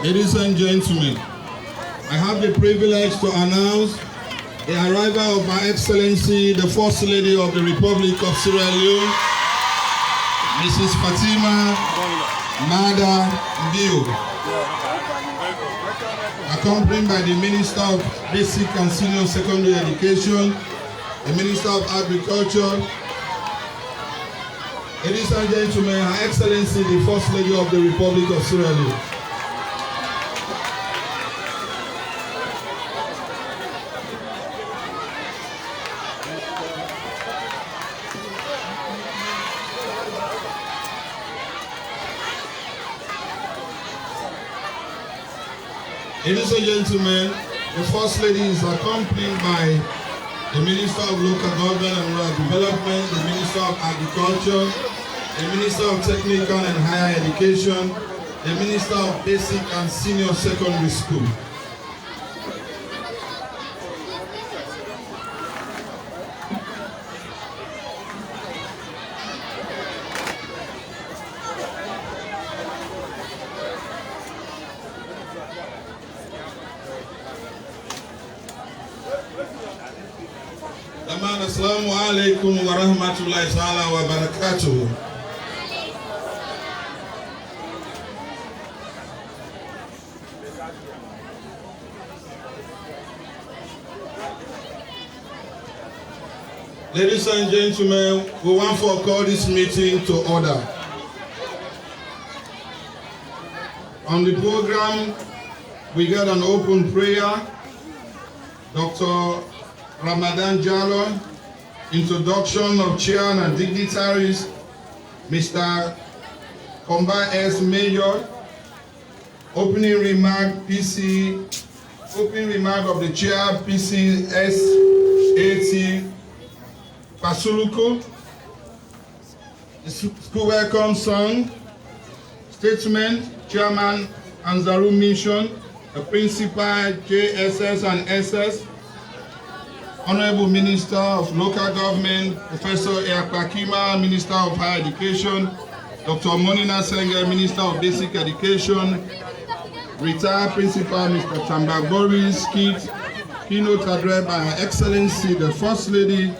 Ladies and gentlemen, I have the privilege to announce the arrival of Her Excellency, the First Lady of the Republic of Sierra Leone, Mrs. Fatima Mada Bio, accompanied by the Minister of Basic and Senior Secondary Education, the Minister of Agriculture. Ladies and gentlemen, Her Excellency, the First Lady of the Republic of Sierra Leone. Ladies and gentlemen, the First Lady is accompanied by the Minister of Local Government and Rural Development, the Minister of Agriculture, the Minister of Technical and Higher Education, the Minister of Basic and Senior Secondary School. Assalamu alaikum wa rahmatullahi ta'ala wa barakatuh. Ladies and gentlemen, we want to call this meeting to order. On the program, we got an open prayer. Dr. Ramadan Jallo, introduction of chair and dignitaries, Mr. Komba S. Major, opening remark of the chair PCS AT Pasuluko, the school welcome song, statement, Chairman Anzaru Mission, the principal JSS and SS, Honorable Minister of Local Government, Professor Fatima, Minister of Higher Education, Dr. Monina Senge, Minister of Basic Education, retired Principal Mr. Tamba Boris Kit, keynote address by Her Excellency, the First Lady,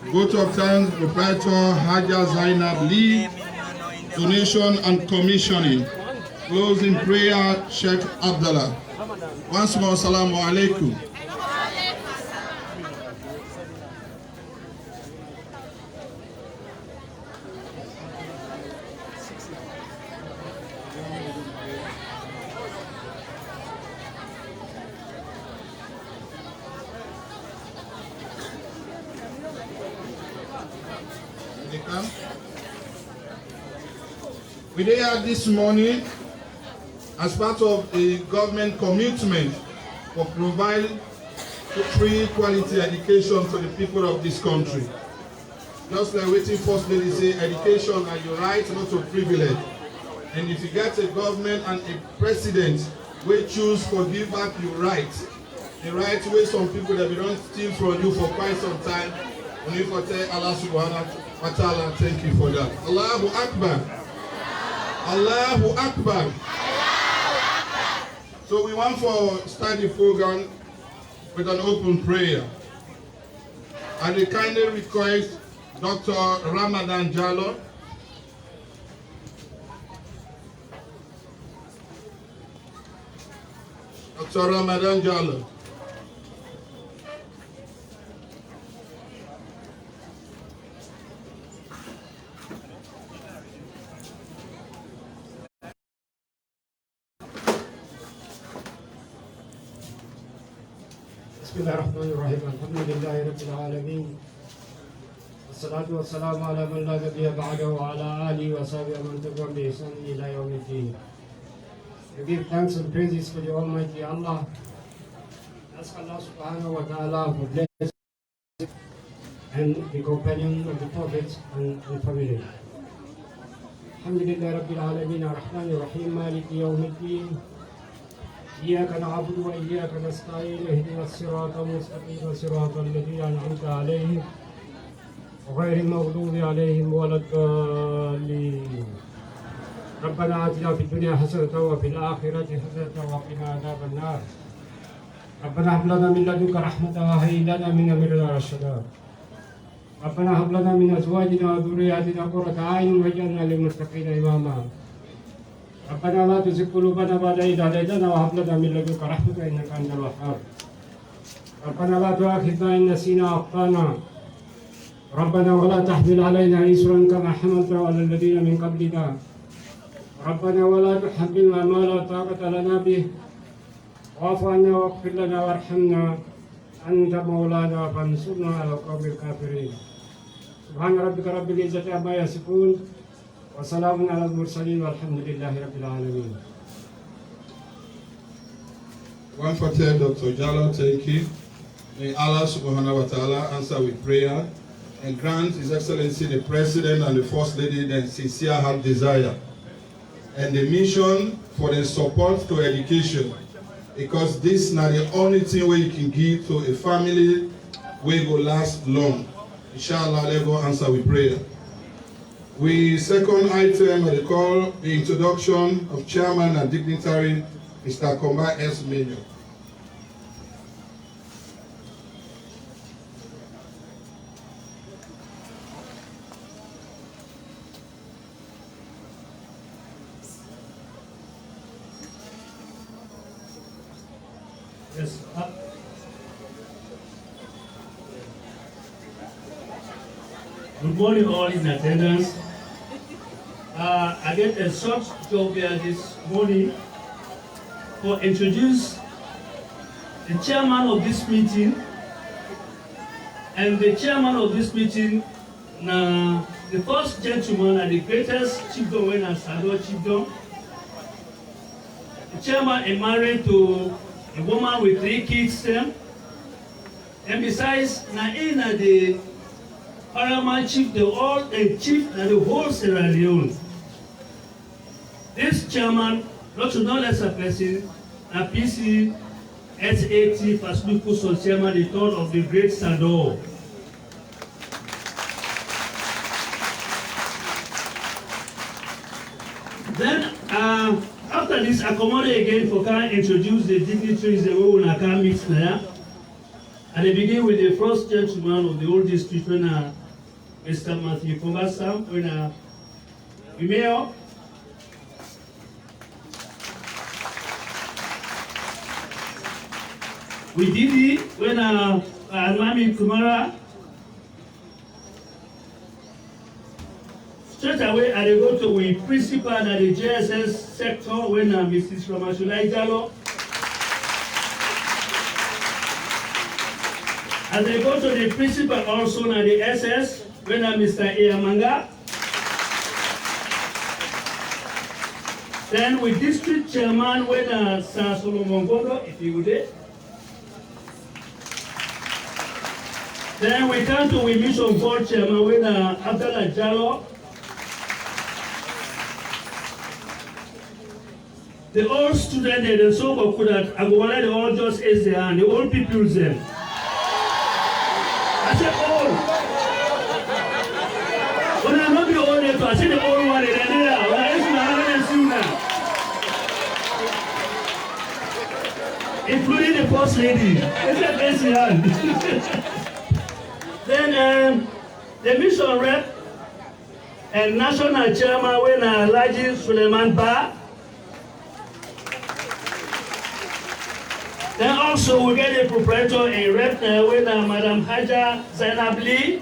vote of thanks, Proprietor Haja Zainab Lee, donation and commissioning. Closing prayer, Sheikh Abdullah. Once more, Assalamu alaikum. We are here this morning as part of a government commitment for providing free quality education to the people of this country. Just like waiting First Lady say, education are your right, not your privilege. And if you get a government and a president will choose to give back your right, the right way some people that we don't steal from you for quite some time, and if I tell Allah subhanahu wa ta'ala, thank you for that. Allahu Akbar. Allahu Akbar. So we want to start the program with an open prayer. And we kindly request Dr. Ramadan Jallo, Dr. Ramadan Jallo. بسم الله الرحمن الرحيم الحمد لله رب العالمين والصلاة والسلام على من لا نبي بعده وعلى آله وصحبه ومن تبعهم بإحسان إلى يوم الدين. We give thanks and praises for the Almighty Allah. Ask Allah subhanahu wa ta'ala for blessing and the companion of the Prophet and the family. الحمد لله رب العالمين الرحمن الرحيم مالك يوم الدين إياك نعبد وإياك نستعين اهدنا الصراط المستقيم صراط الذين أنعمت عليهم غير المغضوب عليهم ولا الضالين. ربنا آتنا في الدنيا حسنة وفي الآخرة حسنة وقنا عذاب النار. ربنا هب لنا من لدنك رحمة وهيئ لنا من أمرنا رشدا. ربنا هب لنا من أزواجنا وذرياتنا قرة أعين واجعلنا للمتقين إماما. ربنا لا تزغ قلوبنا بعد إذ هديتنا وهب لنا من لدنك رحمة إنك أنت الوهاب. ربنا لا تؤاخذنا إن نسينا أو أخطأنا. ربنا ولا تحمل علينا إصرا كما حملته على الذين من قبلنا. ربنا ولا تحملنا ما لا طاقة لنا به. واعف عنا واغفر لنا وارحمنا أنت مولانا فانصرنا على القوم الكافرين. سبحان ربك رب العزة عما يصفون وسلام على المرسلين والحمد لله رب العالمين. One for 10, Dr. Jallo, thank you. May Allah subhanahu wa ta'ala answer with prayer and grant His Excellency the President and the First Lady the sincere heart desire and the mission for the support to education, because this is not the only thing where you can give to a family where will last long. Inshallah, let go answer with prayer. We second item I call the introduction of Chairman and Dignitary Mr. Komba S. Major. Yes. Good morning, all in attendance. I get a short job here this morning to introduce the chairman of this meeting. And the chairman of this meeting, the first gentleman and the greatest chiefdom when I Sado chiefdom. The chairman is married to a woman with 3 kids. And besides, Naina the paramount chief, the whole Sierra Leone. This chairman, not to know less a person, a PC SAT Fasluku chairman, the third of the great Sado. Then, after this, I come on again for can introduce the dignitaries the way we can meet there. And I begin with the first gentleman of the old district, when Mr. Matthew Kombasa, when the mayor. We did it when Mami Kumara. Straight away, I go to the principal at the JSS sector when Mrs. Ramashulai Jallo. And I go to the principal also at the SS when Mr. Eyamanga. Then with district chairman when Sir Solomon Gondo, if you would. Then we come to the mission board chairman when Abdallah Jallo. The old students, they so good that I go they all just raise their hand, the old people them. I said, oh. When I not be old, I said the old one, and then I including the first lady. It's a basic hand. Then the mission rep and national chairman when Laji Suleiman Ba. Then also we get a proprietor and rep with Madam Haja Zainab Lee.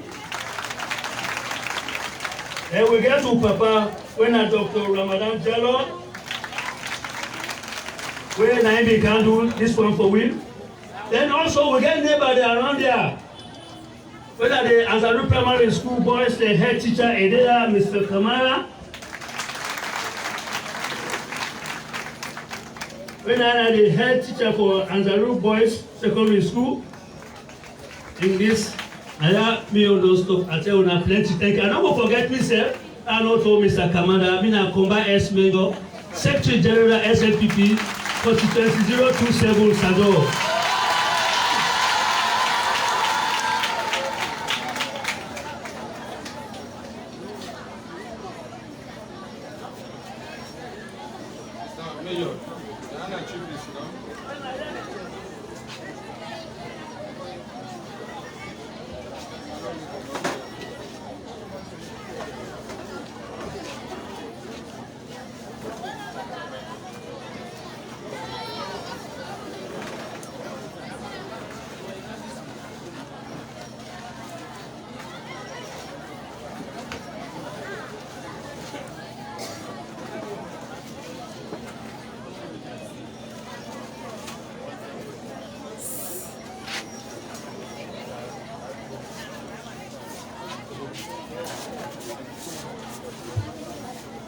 Then we get to Papa when Dr. Ramadan Jallo. When I can do this one for him. Then also we get neighbor there around there. Whether the Anzaru Primary School boys, the head teacher Edea, Mr. Kamara. When I am the head teacher for Anzaru Boys Secondary School, in this, I have me all those stuff. I tell you, plenty. Thank you. I don't forget myself. I also Mr. Kamada. I mean, Komba S. Mengo, Secretary General SLPP, Constituency 027 Sado. Mayor. Diana Chief is now.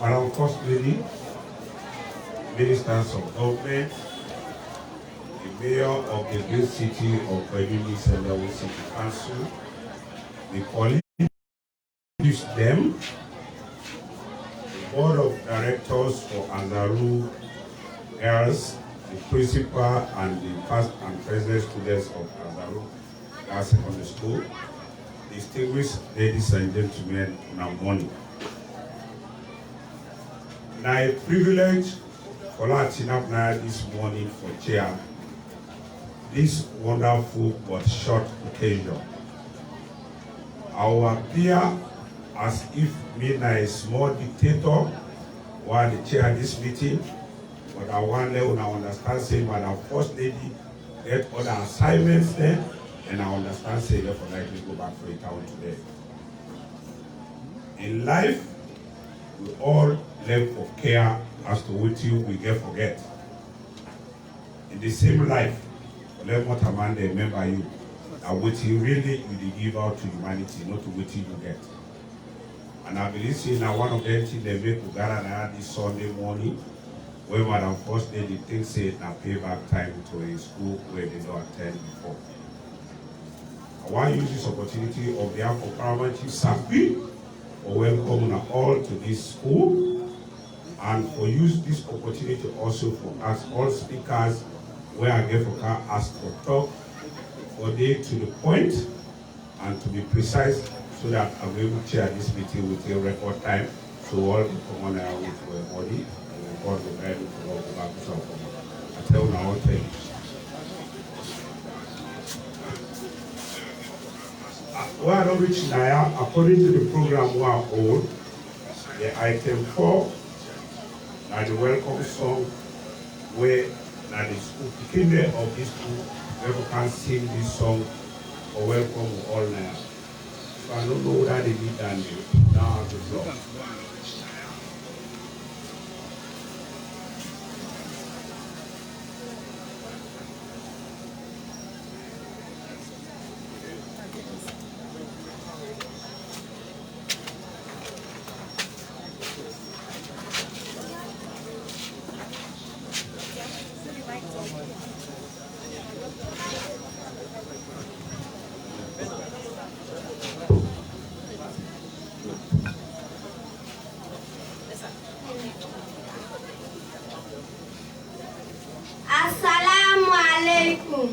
Madam First Lady, Ministers of Government, the Mayor of the great city of Koidu City Council, the colleagues, them, the Board of Directors for Anzaru Girls, the principal and the past and present students of Anzaru Girls Secondary School, distinguished ladies and gentlemen, good morning. Now, a privilege for Latin up now this morning for chair this wonderful but short occasion. I will appear as if me na a small dictator while the chair this meeting, but I want to understand say Madam First Lady get other assignments then, and I understand say therefore likely go back for a town today. In life, we all live for care as to what we get forget. In the same life, let what a man they remember you, that what you really you give out to humanity, not to what you get. And I believe see now one of them things they make Uganda this Sunday morning, where Madam First Lady thinks say now payback time to a school where they don't attend before. I want to use this opportunity on behalf of Paramount Chief Safi for welcoming all to this school, and for use this opportunity also for us all speakers where I get for ask for talk for they to the point and to be precise so that I'm able to chair this meeting with a record time so all the common with the body and God will guide me to go back to some. I tell you now, thank you. We are not reaching now, according to the program we are on, the item 4, now the welcome song, where now the school, the kinder of this school, never can sing this song or welcome all now. So I don't know that they need that now at the floor. Assalamu alaikum.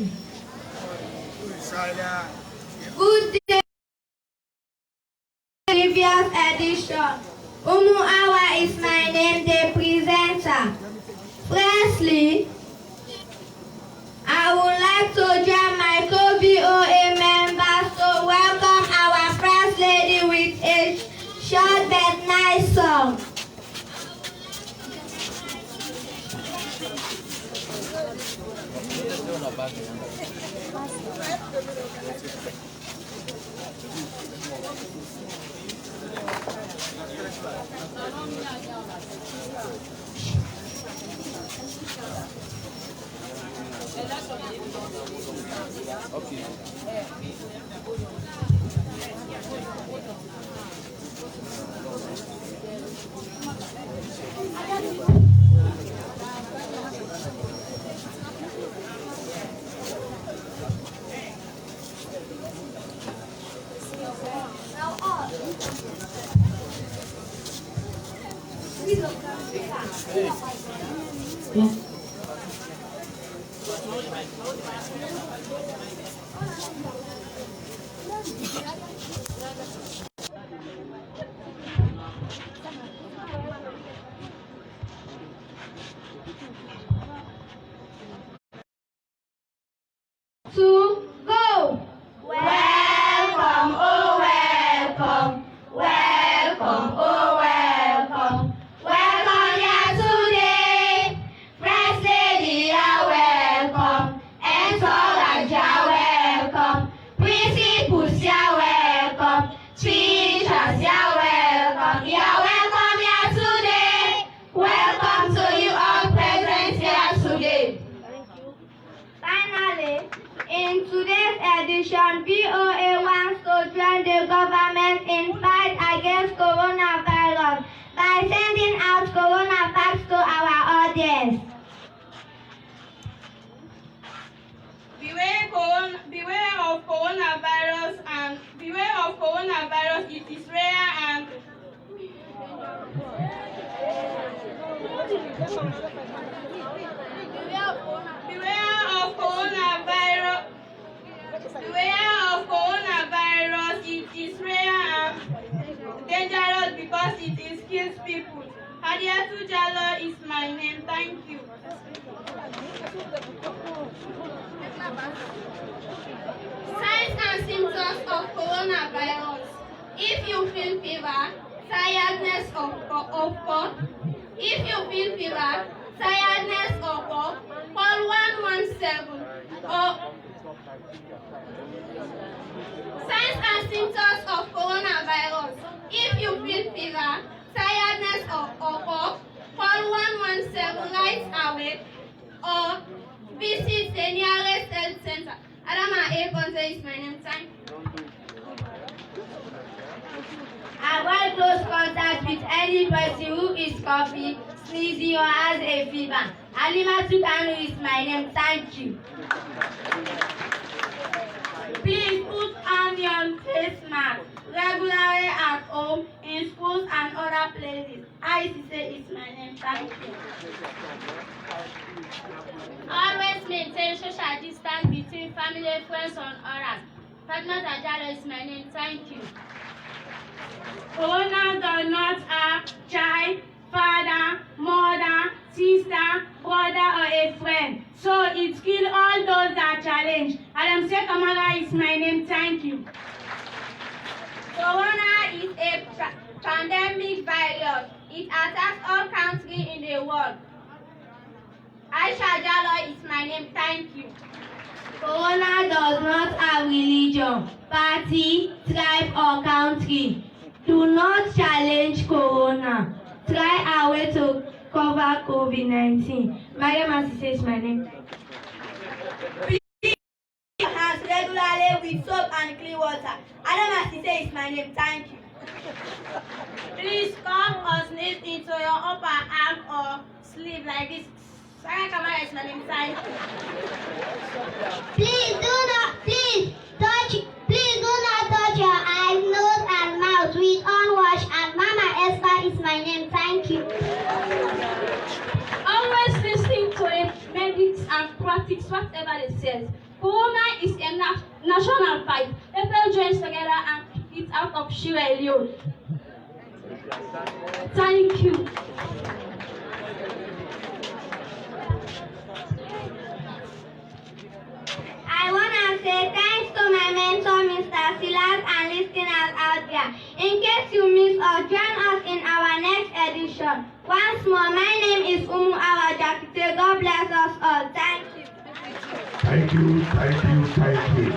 Good day, previous edition. Awa is my name, the presenter. Firstly, I would like to join my co-VOA members to welcome our First Lady with a short but nice song. Okay. Beware of coronavirus. Beware of coronavirus. It is rare and dangerous because it kills people. Hadiatu Jallo is my name. Thank you. Signs and symptoms of coronavirus. If you feel fever, tiredness or cough, if you feel fever, tiredness or cough, call 117 or signs and symptoms of coronavirus. If you feel fever, tiredness or cough, call 117 right away or visit the nearest health center. Adama A. Conte is my name. Thank you. Avoid close contact with any person who is coughing, sneezing, or has a fever. Alima Tukanu is my name. Thank you. Please put on your face mask regularly at home, in schools, and other places. ICC is my name. Thank you. Always maintain social distance between family, friends, and others. Fatima Jallo is my name. Thank you. Corona does not have child, father, mother, sister, brother, or a friend. So it kills all those that challenge. Adam Kamara is my name. Thank you. Corona is a pandemic virus. It attacks all countries in the world. Aisha Jallo is my name. Thank you. Corona does not have religion, party, tribe, or country. Do not challenge Corona. Try a way to cover COVID-19. Mariam Asise is my name. Please wash your hands regularly with soap and clean water. Adam Asise is my name. Thank you. Please cough or sneeze into your upper arm or sleeve like this. Sarah Kamara is my name. Thank you. Please do not touch your eyes, nose, and mouth with unwashed. And Mama Esther is my name. Thank you. Always listen to a medics and practice whatever they say. Corona is a national fight. Let us join together and keep it out of Sierra Leone. Thank you. I want to say thanks to my mentor, Mr. Silas, and listeners out there. In case you missed or join us in our next edition, once more, my name is Umu Awajakite. God bless us all. Thank you. Thank you, thank you, thank you.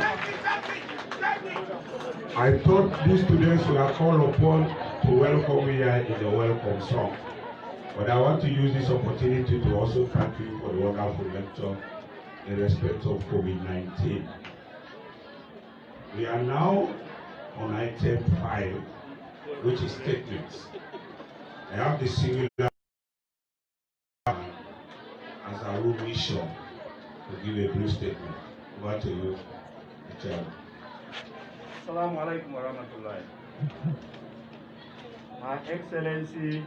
I thought these students were called upon to welcome me here in the welcome song. But I want to use this opportunity to also thank you for the wonderful lecture in respect of COVID-19. We are now on item 5, which is statements. I have the singular as our room mission to give a brief statement. Over to you, the chairman. Assalamu alaikum wa rahmatullahi. Her Excellency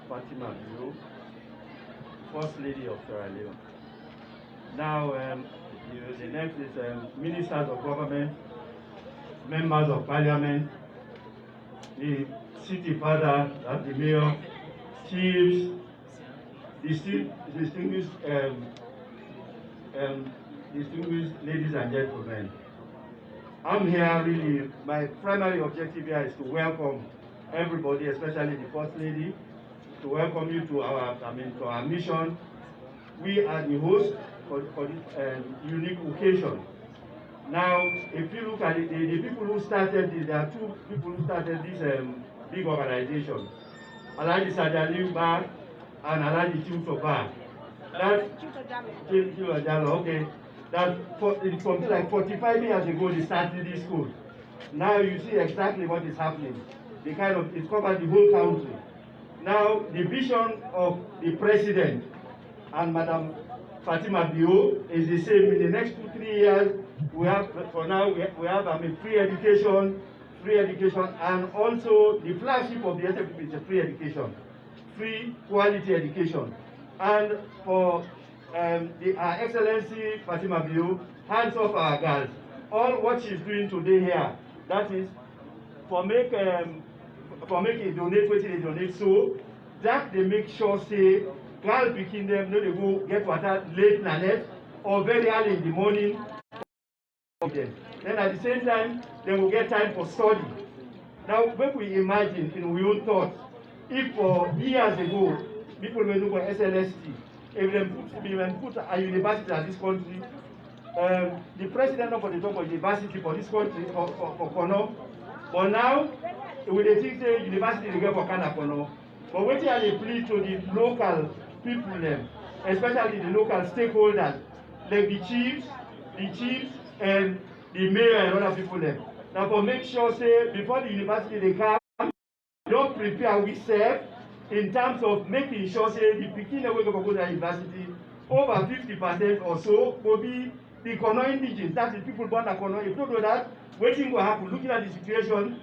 Fatima, First Lady of Sierra Leone. Now, the next is Ministers of Government, Members of Parliament, the City Father, the Mayor, Chiefs, distinguished ladies and gentlemen. I'm here really, my primary objective here is to welcome everybody, especially the First Lady, to welcome you to our mission. We are the host for this unique occasion. Now, if you look at it, the people who started this, there are two people who started this big organization. Alhaji Sajali Bar and Alhaji Chimso Bar. That's okay. That something like 45 years ago they started this school. Now you see exactly what is happening. It covers the whole country. Now the vision of the president and Madam Fatima Bio is the same. In the next 2-3 years, we have free education, free education, and also the flagship of the SFP is a free education, free quality education. And for Her Excellency Fatima, hands off our girls. All what she's doing today here, that is for make a donate what they donate, so that they make sure say girl pikin them no they go get water late night or very early in the morning. Then at the same time, they will get time for study. Now, when we imagine in our own thoughts, if for years ago, people were looking for SLST, if they put a university in this country, the president of the top of university for this country, for Kono, but now, we think the university they get for Kono. But what they plead to the local people, especially the local stakeholders, like the chiefs, and the mayor and other people there. Now for make sure say before the university they come, don't prepare we serve in terms of making sure say the pikin wey go to the university over 50% or so will be the Kono indigenous. That is people born at Kono. If you don't do that, waiting will happen. Looking at the situation,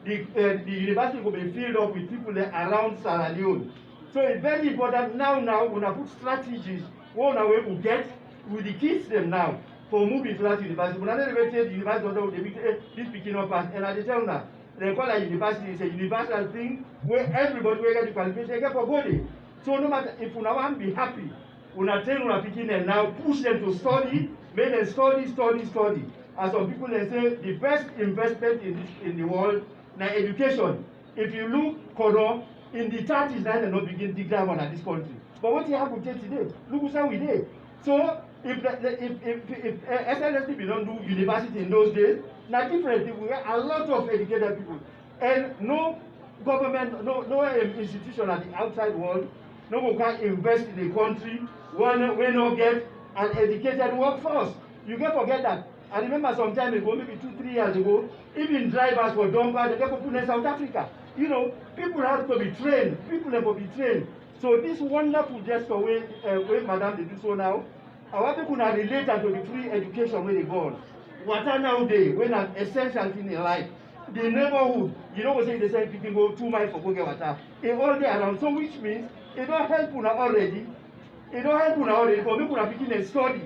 the university will be filled up with people there around Leone. So it's very important now when I put strategies one way we get with the kids them now. For moving to that university, when I never say the university, this picking up and I tell now, they call it university, it's a universal thing where everybody will get the qualification, they get for body. So no matter if you want to be happy, when I tell you picking and now push them to study, make them study. As some people they say, the best investment in the world now education. If you look Kono, in the 30s, now they not begin to dig down on this country. But what you have to take today, look how we did. So if SLSTP don't do university in those days, now differently, we have a lot of educated people. And no government, no institution at the outside world, no one can invest in the country when we not get an educated workforce. You can forget that. I remember some time ago, maybe 2-3 years ago, even drivers were done by the people in South Africa. You know, people have to be trained. People have to be trained. So this wonderful gesture way Madam they do so now, our people are related to the free education where they go on. Water nowadays, when an essential thing in life, the neighborhood, you know what say they say people go 2 miles for go get water. It all day around. So which means it don't help you already. It don't help you already for people are picking and study.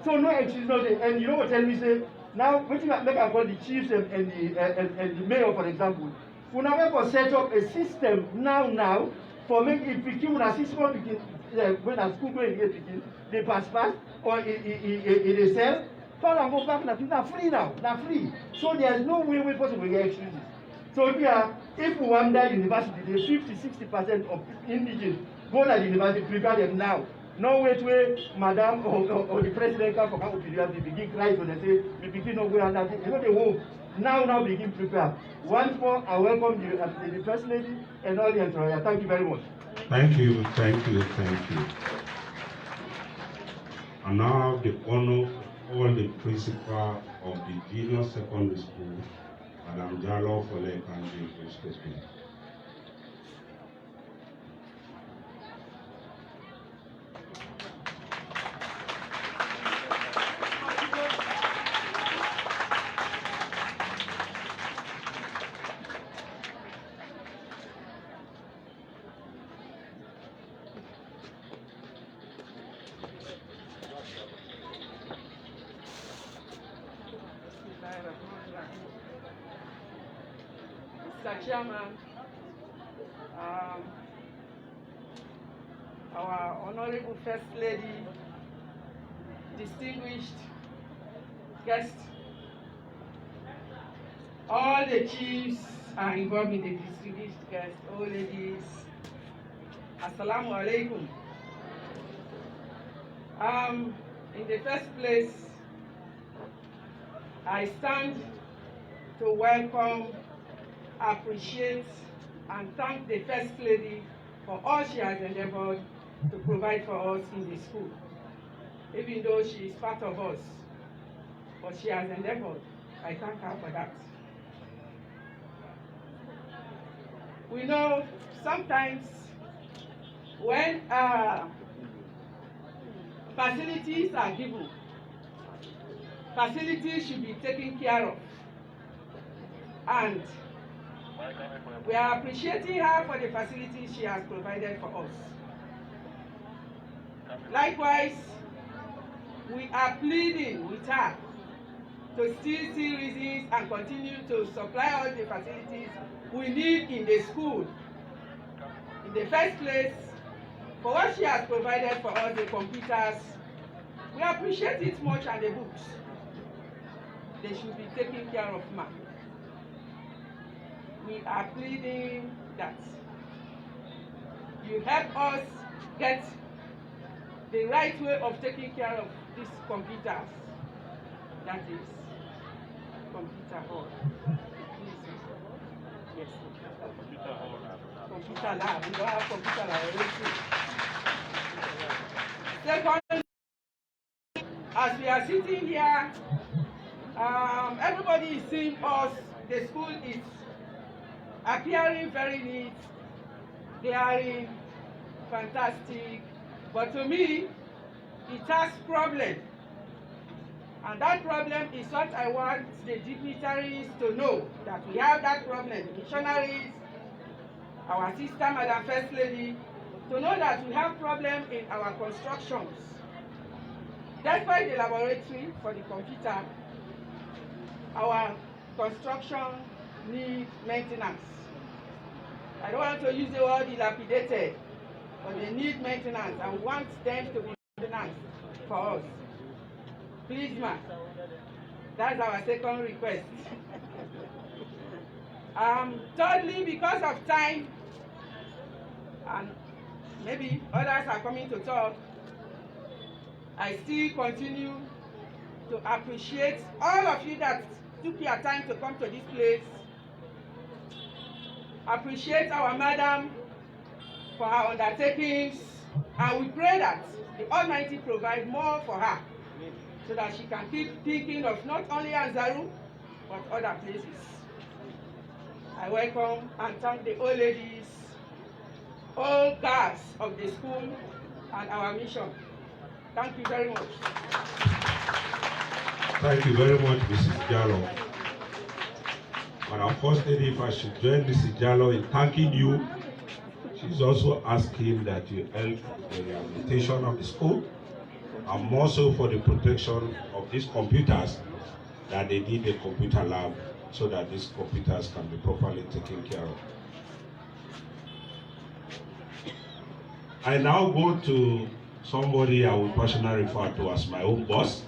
So no excuse no day. And you know what tell me say now what you make I call the chiefs and the mayor for example. We now for set up a system now for make it picking when a 6 months when a school going get picking, they pass or it is sell. So I go back now free now, free. So there's no way we possible get excuses. So if we want that university, the 50-60% of indigenous go to the university, prepare them now. No wait where Madam or the president come from our period, they begin crying so they say, we begin no way and that. You know they won't. Now begin prepare. Once more, I welcome you as the First Lady and all the employer. Thank you very much. Thank you. And now the honor all the principal of the junior secondary school, Madam Jalo for the country statement. Mr. Chairman, our Honorable First Lady, distinguished guests, all the chiefs are involved in the distinguished guests, all ladies, Assalamu alaikum. In the first place, I stand to welcome, appreciate, and thank the First Lady for all she has endeavored to provide for us in the school. Even though she is part of us, but she has endeavored. I thank her for that. We know sometimes when facilities are given, facilities should be taken care of. And We are appreciating her for the facilities she has provided for us. Likewise, we are pleading with her to still see reasons and continue to supply all the facilities we need in the school. In the first place, for what she has provided for us, the computers, we appreciate it much, and the books. They should be taken care of, ma'am. We are pleading that you help us get the right way of taking care of these computers. That is computer hall. Yes. Computer lab. We don't have computer lab. Second, as we are sitting here, everybody is seeing us. The school is appearing very neat. They are in fantastic. But to me, it has problem. And that problem is what I want the dignitaries to know, that we have that problem. The missionaries, our sister, Madam First Lady, to know that we have problem in our constructions. Despite the laboratory for the computer, our construction needs maintenance. I don't want to use the word dilapidated, but they need maintenance, and we want them to be maintenance for us. Please, ma'am. That's our second request. Thirdly, because of time, and maybe others are coming to talk, I still continue to appreciate all of you that took your time to come to this place. Appreciate our madam for her undertakings, and we pray that the Almighty provide more for her, so that she can keep thinking of not only Anzaru, but other places. I welcome and thank the old ladies, all guards of the school, and our mission. Thank you very much. Thank you very much, Mrs. Jallo. Madam First Lady, if I should join Mrs. Jallo in thanking you, she's also asking that you help the rehabilitation of the school, and more so for the protection of these computers, that they need a computer lab so that these computers can be properly taken care of. I now go to somebody I would personally refer to as my own boss,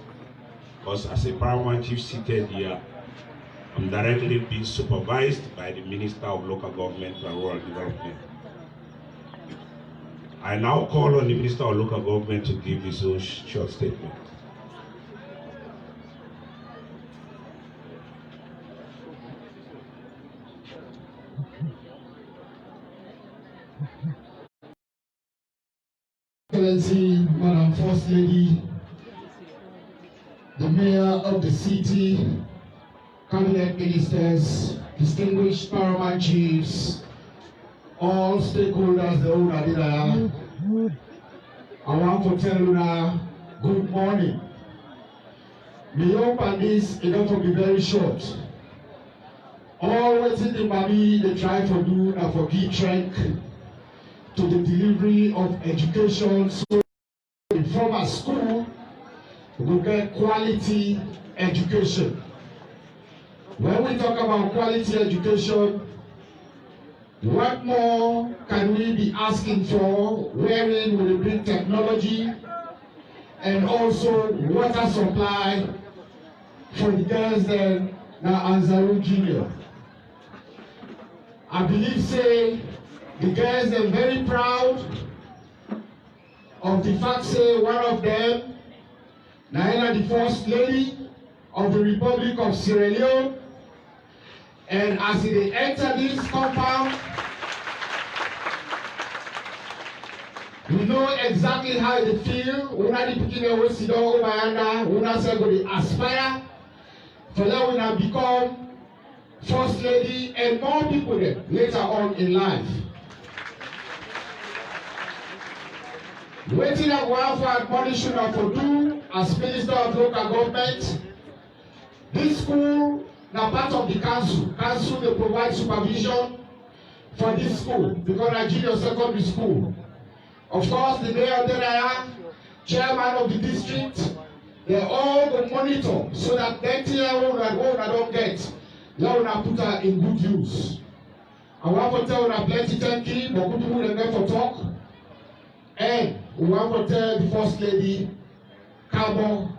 because as a paramount chief seated here, I'm directly being supervised by the Minister of Local Government and Rural Development. I now call on the Minister of Local Government to give his own short statement. Excellency, Madam First Lady, the Mayor of the city, Cabinet Ministers, distinguished paramount chiefs, all stakeholders, the old Adidaya, I want to tell you now, good morning. Me hope and this is going to be very short. All waiting the mommy they try to do and for give track to the delivery of education, so from a school we get quality education. When we talk about quality education, what more can we be asking for, wherein we bring technology and also water supply for the girls then now Anzaru Junior. I believe say the girls are very proud of the fact say one of them, Naila, the First Lady of the Republic of Sierra Leone, and as they enter this compound, we know exactly how they feel. We are the beginning of sit down over yonder. We are say go aspire for that we now become First Lady and more people there later on in life. Waiting that we have for admonition of do as Minister of Local Government, this school Now part of the council. Council, they provide supervision for this school because na junior secondary school. Of course, the mayor there, chairman of the district, they all go monitor so that that year that don't get, they will put her in good use. I want to tell you plenty thank you, but good people are there for talk. And we want to tell the First Lady, Cabo.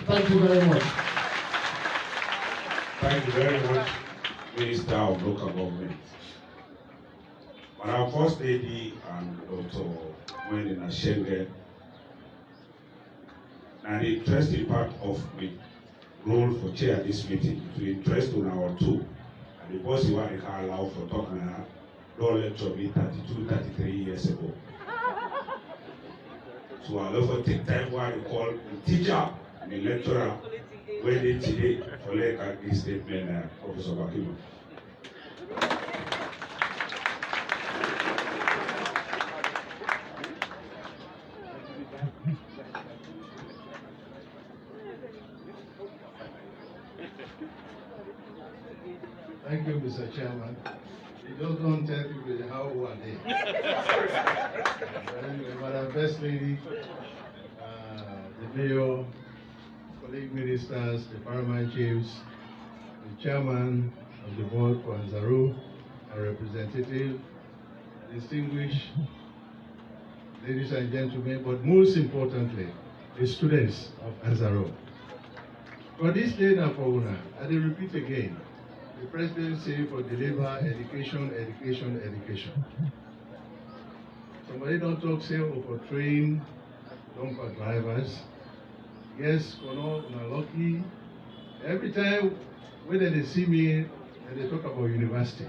Thank you very much. Thank you very much, Minister of Local Government. Madam First Lady and Dr. Wendy Schengen, and the interesting part of the role for chair this meeting to interest on our two. And because you want to allow for talking, don't lecture me 32, 33 years ago. So I'll also take time while you call the teacher and the lecturer when they today for like this statement, Professor Fatima. Thank you, Mr. Chairman. You just don't tell people how old are they. Anyway, Madam First Lady, the Mayor, colleague ministers, the paramount chiefs, the chairman of the board for Anzaru, a representative, distinguished ladies and gentlemen, but most importantly, the students of Anzaru. For this day now for una, I will repeat again. The president said for deliver education. Somebody don't talk say or for train dumper drivers. Yes, Kono, na lucky. Every time when they see me, they talk about university.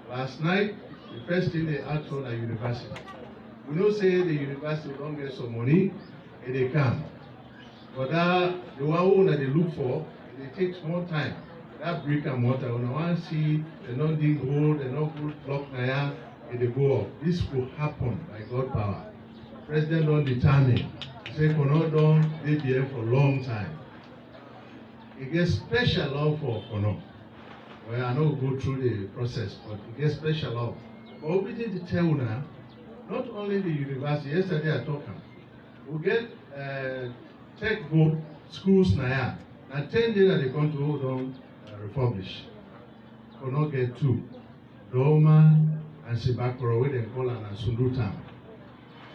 Last night, the first thing they asked for a university. We know say the university don't get some money, and they come. But the one that they look for, it takes more time. That brick and mortar, when I want to see, they don't dig hole, they don't put block naya, and they go up. This will happen by God power. President don't determine. He say, Kono don't, they be here for a long time. He gets special love for Kono. Well, I know go through the process, but he gets special love. But we need to tell now, not only the university, yesterday I talked, we get tech book schools now. Now 10 days that they come to hold on. Republish. For not get two. Doma and Sibakoro, where they call an Sundu town.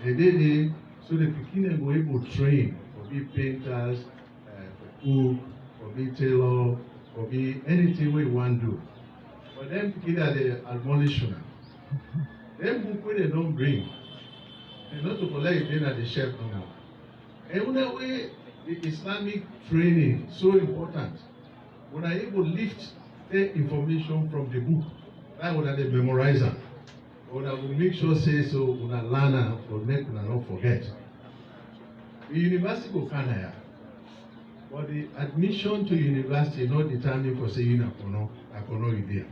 They did it so the beginning were able to train for be painters, for cook, for be tailor, for be anything we want to do. But then beginning the admonition. Them book where they don't bring. They not to collect it at the chef no more. And when way the Islamic training so important. When I able to lift the information from the book, that would have the memorizer. When I will make sure say so when I learn for make when I not forget. The university of Canada, but the admission to university not determined for saying I cannot idea.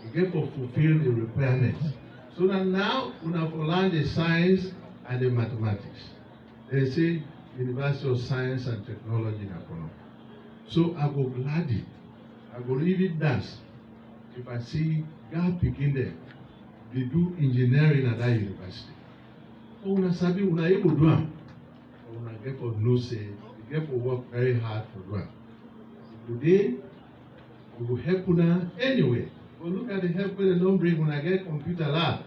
You get to fulfill the requirements. So that now when I learn the science and the mathematics, they say University of Science and Technology in Akono. So I go gladly. I go really dance if I see God picking there. They do engineering at that university. So when I sabi, when I able to do it, when I get for no say, they get for work very hard for do it. Today, we will help una anyway. But look at the help they don't bring when I get computer lab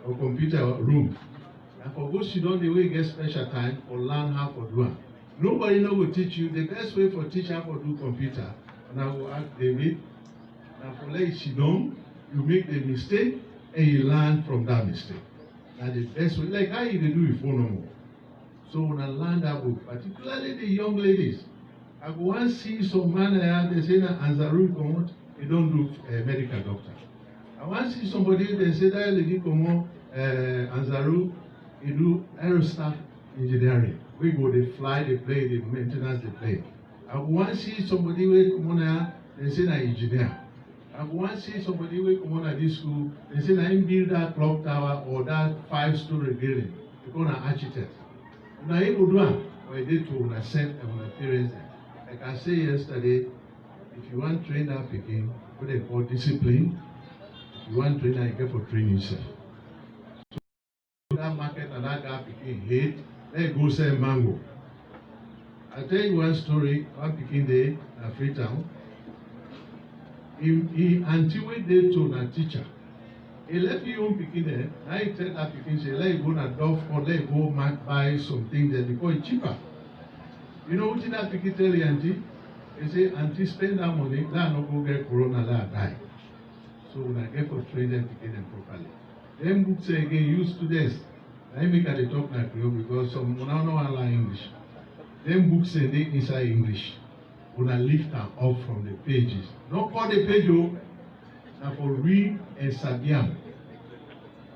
or computer room. And for those you don't the way get special time or learn how to do it. Nobody know will teach you. The best way for teach how to do computer. And I will ask David, and for let you know, you make the mistake and you learn from that mistake. That's the best way. Like how you do it for no more. So when I learn that book, particularly the young ladies, I go and see some man they say that Anzaru come out, they don't do a medical doctor. I want to see somebody they say that lady come out, Anzaru, they do aerospace engineering. We go, they fly, they play, they maintenance, they play. I want to see somebody who come on they say that engineer. I want to see somebody who come on at this school, they say that him build that clock tower or that 5-story building. They call an architect. Now able to do it, but they to send and parents. Like I said yesterday, if you want to train that picking, what they call discipline, if you want to train that, you get for training yourself. So that market and that guy picking hate, let go sell mango. I'll tell you one story, one picking day at Freetown. He until we did to a teacher. He left you home picking there. Now he tell that picking say, let you go na Dove or let you go buy something there because it's cheaper. You know what that picking tell you, auntie? He say, auntie, spend that money, that not go get corona, that die. So when I get for train them picking them properly. Then books say again, use students. I make at the talk like you because some now know online English. Then books say they inside English. When I lift them up from the pages. Not all the page, now for read and sabiam.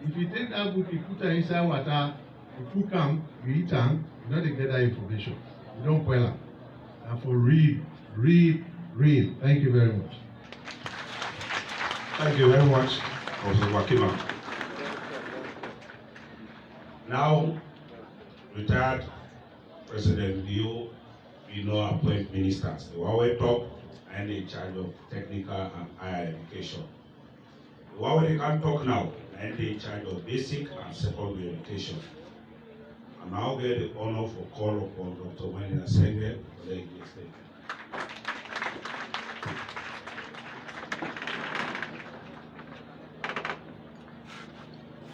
If you take that book, you put it inside water, you cook them, you eat them, you know they get that information. You don't boil them. Now for read. Thank you very much. Thank you very much, Professor Fatima. Now, retired President Leo, we know appoint ministers. The Huawei talk and in charge of technical and higher education. The Huawei can talk now and in charge of basic and secondary education. I now get the honor for call upon Dr. Wendy Senge for the English statement.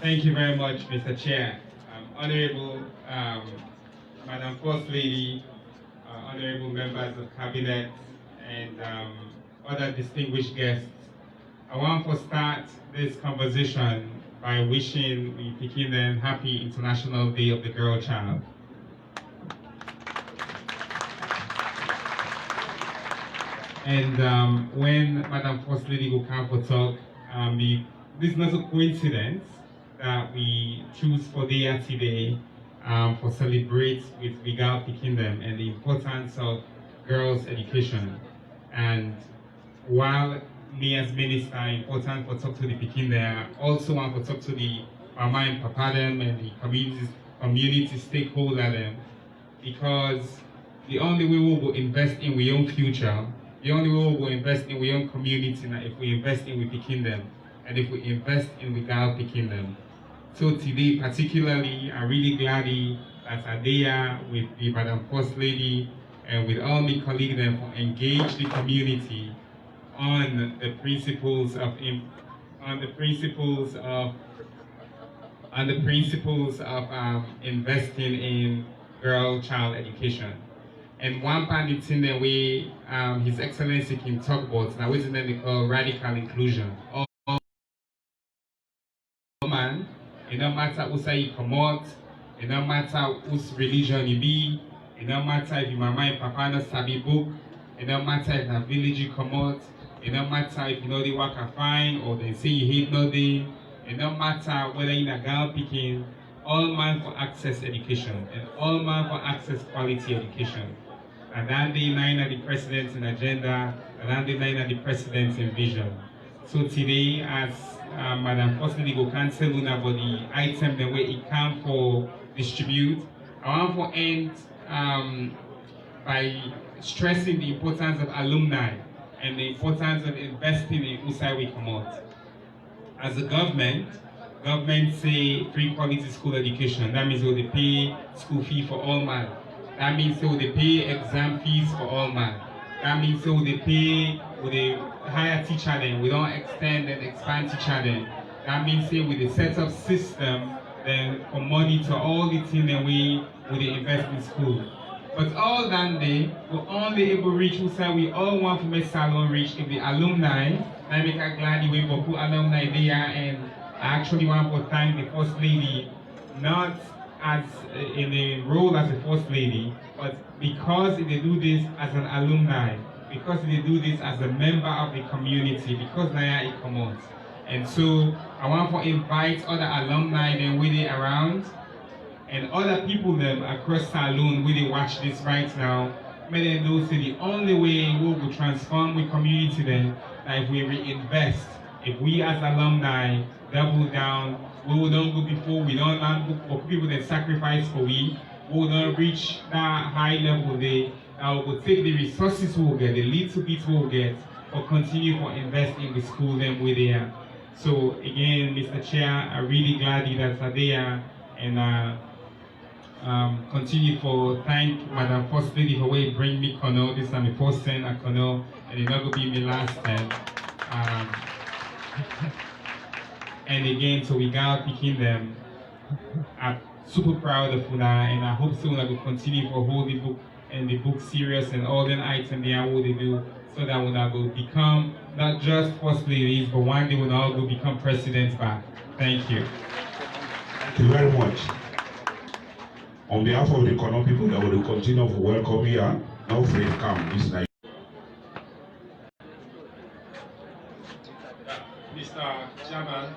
Thank you very much, Mr. Chair. Honorable Madam First Lady, honorable members of Cabinet, and other distinguished guests, I want to start this conversation by wishing the Pekinese happy International Day of the Girl Child. And when Madam First Lady will come for talk, this is not a coincidence that we choose for day today for celebrate with regard to kingdom and the importance of girls' education. And while me as minister important for talk to the Pekin there, I also want to talk to the mama and papa them and the community stakeholder them, because the only way we will invest in our own future, the only way we will invest in our own community now if we invest in we Pekin them and if we invest in we girl Pekin them. So today, particularly, I'm really glad that I'm there with the Madam First Lady and with all my colleagues and for engage the community on the principles of investing in girl child education. And one part of the the way His Excellency can talk about now, which is then they call radical inclusion. All man. It don't matter who say you come out, it don't matter whose religion you be, it don't matter if your mama and papa not sabi book, it don't matter if the village you come out, it don't matter if you know the work are fine or they say you hate nothing, it don't matter whether you're a girl picking, all man for access education and all man for access quality education. And then the nine of the president's agenda, and then the nine of the president's vision. So today, as Madam First Lady go cancel about the item the way it can for distribute, I want to end by stressing the importance of alumni and the importance of investing in Usai we come out. As a government say free quality school education. That means they pay school fee for all man. That means they pay exam fees for all man. That means they pay with the higher teacher then. We don't extend and expand teacher then. That means with the set up system then for money to all the things that we would invest in school. But all that day we're only able to reach who say we all want to make salon reach if the alumni. I make a glad way for put alumni there, and I actually want to thank the First Lady, not as in the role as a First Lady, but because they do this as an alumni, because they do this as a member of the community, because Naya it come out. And so I want to invite other alumni then with it around, and other people them across Saloon where they watch this right now, may they know say the only way we will transform the community then, that if we reinvest, if we as alumni double down, we will not go before, we don't look for people that sacrifice for we will not reach that high level there, that will take the resources we'll get, the little bit we'll get, or continue to invest in the school them with there. So again, Mr. Chair, I'm really glad that are there, and continue for thank Madam First Lady for way bring me Kono. This is my first time at Kono, and it's not going to be my last time. And again, so we got picking them. I'm super proud of Una, and I hope soon I will continue for hold the book and the book serious and all the items they are what they do, so that Una will become not just first ladies, but one day Una will become presidents back. Thank you. Thank you very much. On behalf of the Kono people that will continue to welcome here, no free to come this night. Mr. Chairman,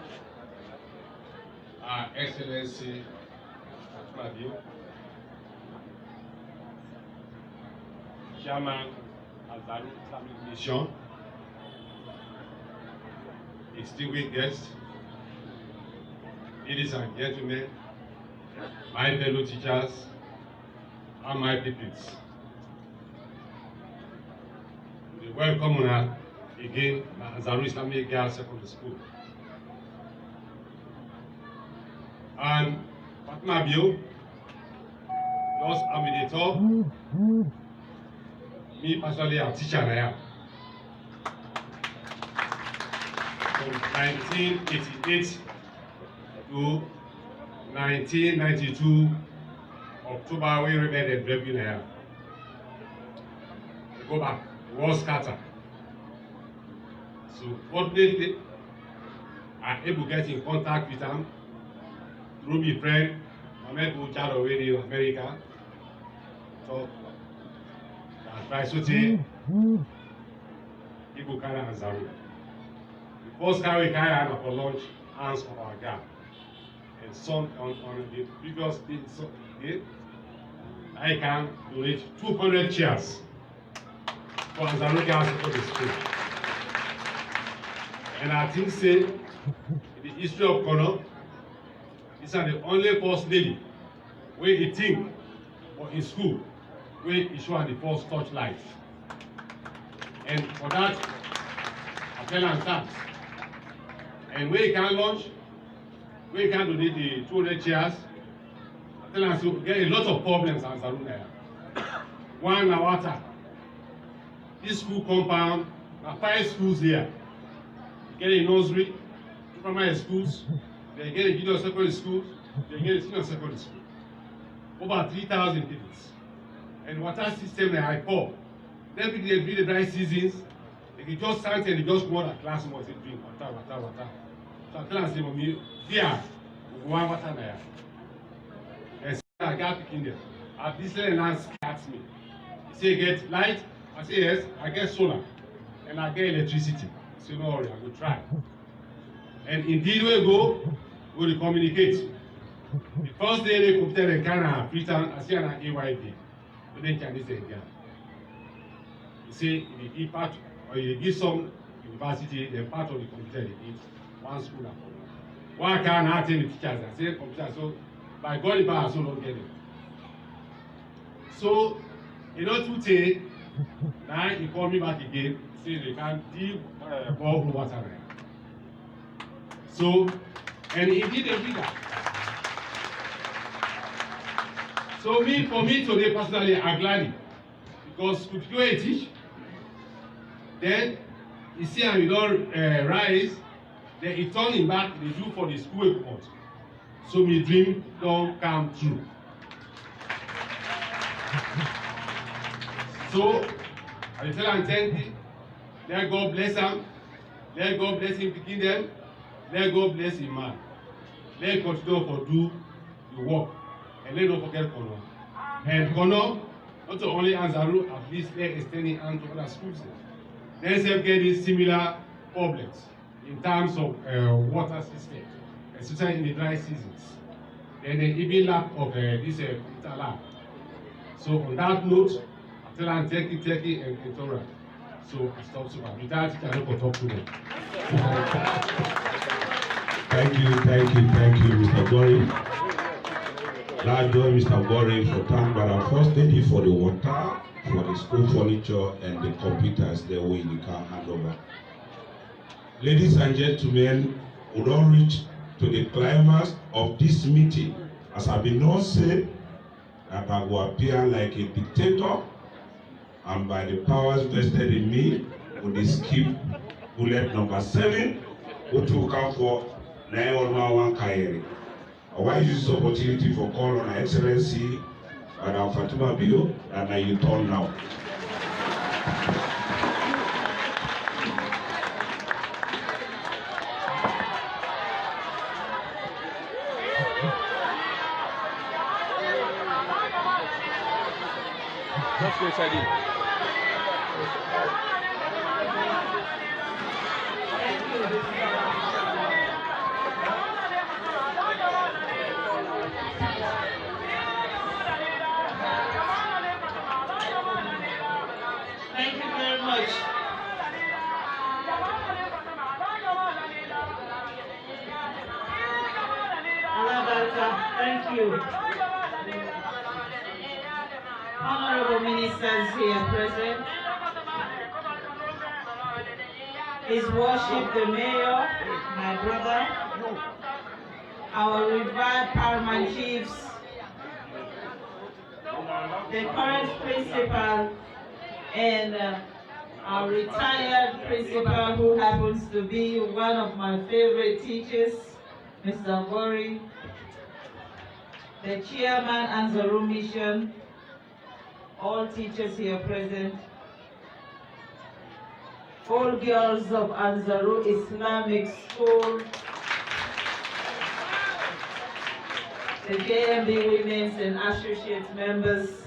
Excellency Fatima, Chairman Azaru Islamic Mission, distinguished guests, ladies and gentlemen, my fellow teachers, and my pupils. We welcome you again at Azaru Islamic Girls Secondary School. And Fatima Bio, just administrator, me personally a teacher now. From 1988 to 1992, October, we rebelled and rebel here. We go back, the war scattered. So, fortunately, I'm able to get in contact with them through my friend, Mohamed Bouchard already in America. So, that's why I say, people carry Azaru. The first car we carry for lunch, hands of our guard. And some on the previous day, I can donate 200 chairs for Azaru Girls Secondary School. And I think, say, in the history of Kono, these are the only first lady where he think, or in school, where he show the first touchlight. And for that, I tell him thanks. And where he can launch, where he can donate the 200 chairs, I tell him so we get a lot of problems as Zaruna. One, na water. This school compound, there are 5 schools here. Get a nursery, 2 primary schools, they get a junior secondary school, they get a senior secondary school. Over 3,000 people. And water system they are poor. Then people they do the dry seasons, they can just stand and they just go out of class and drink water. So I tell them, say, mommy, here, we want water there. And so I got picking them. At this little land scares me. He say, get light? I say, yes, I get solar. And I get electricity. So no worry, I will try. And indeed we go, we will communicate. The first day they computer and kind of Britain, I see an AYD. But then Chinese again. You see, if you part or you give some university, then part of the computer they give one school. Why can't I tell the teachers? I say computer, so by God if I so don't get it. So, you know, today, now he called me back again. They can deal ball water. So, and he did a bigger. So for me today personally, I'm glad because if you teach, then you see how you don't rise, then he turn him back, they do for the school report. So my dream don't come true. So I tell him thank you. Let God bless them. Let God bless him picking them. Let God bless him man. Let continue to do the work. And let don't forget Kono. And Kono, not only Azaru, at least let extending hand to other schools. Let's get these similar problems in terms of water system, especially in the dry seasons. And then even lack of this computer lab. So on that note, I tell them take it and tolerant. So I stop so with that, I don't talk to them. Thank you, Mr. Gori. Glad Mr. Gori for thank Madam First Lady for the water, for the school furniture and the computers they will in the car handover. Ladies and gentlemen, we don't reach to the climax of this meeting. As I been not said, that I will appear like a dictator, and by the powers vested in me, we skip bullet number 7, which will come for 911 Kairi. I want to use this opportunity for call on Her Excellency, Madam Fatima Bio, and I you turn now. Just go inside it. Thank you very much. Thank you. Honorable ministers here present, His Worship the Mayor, my brother, our revered paramount chiefs, the current principal, and our retired principal who happens to be one of my favorite teachers, Mr. Gori, the chairman Anzaru Mission, all teachers here present, all girls of Anzaru Islamic School, the JMB Women's and Associate members,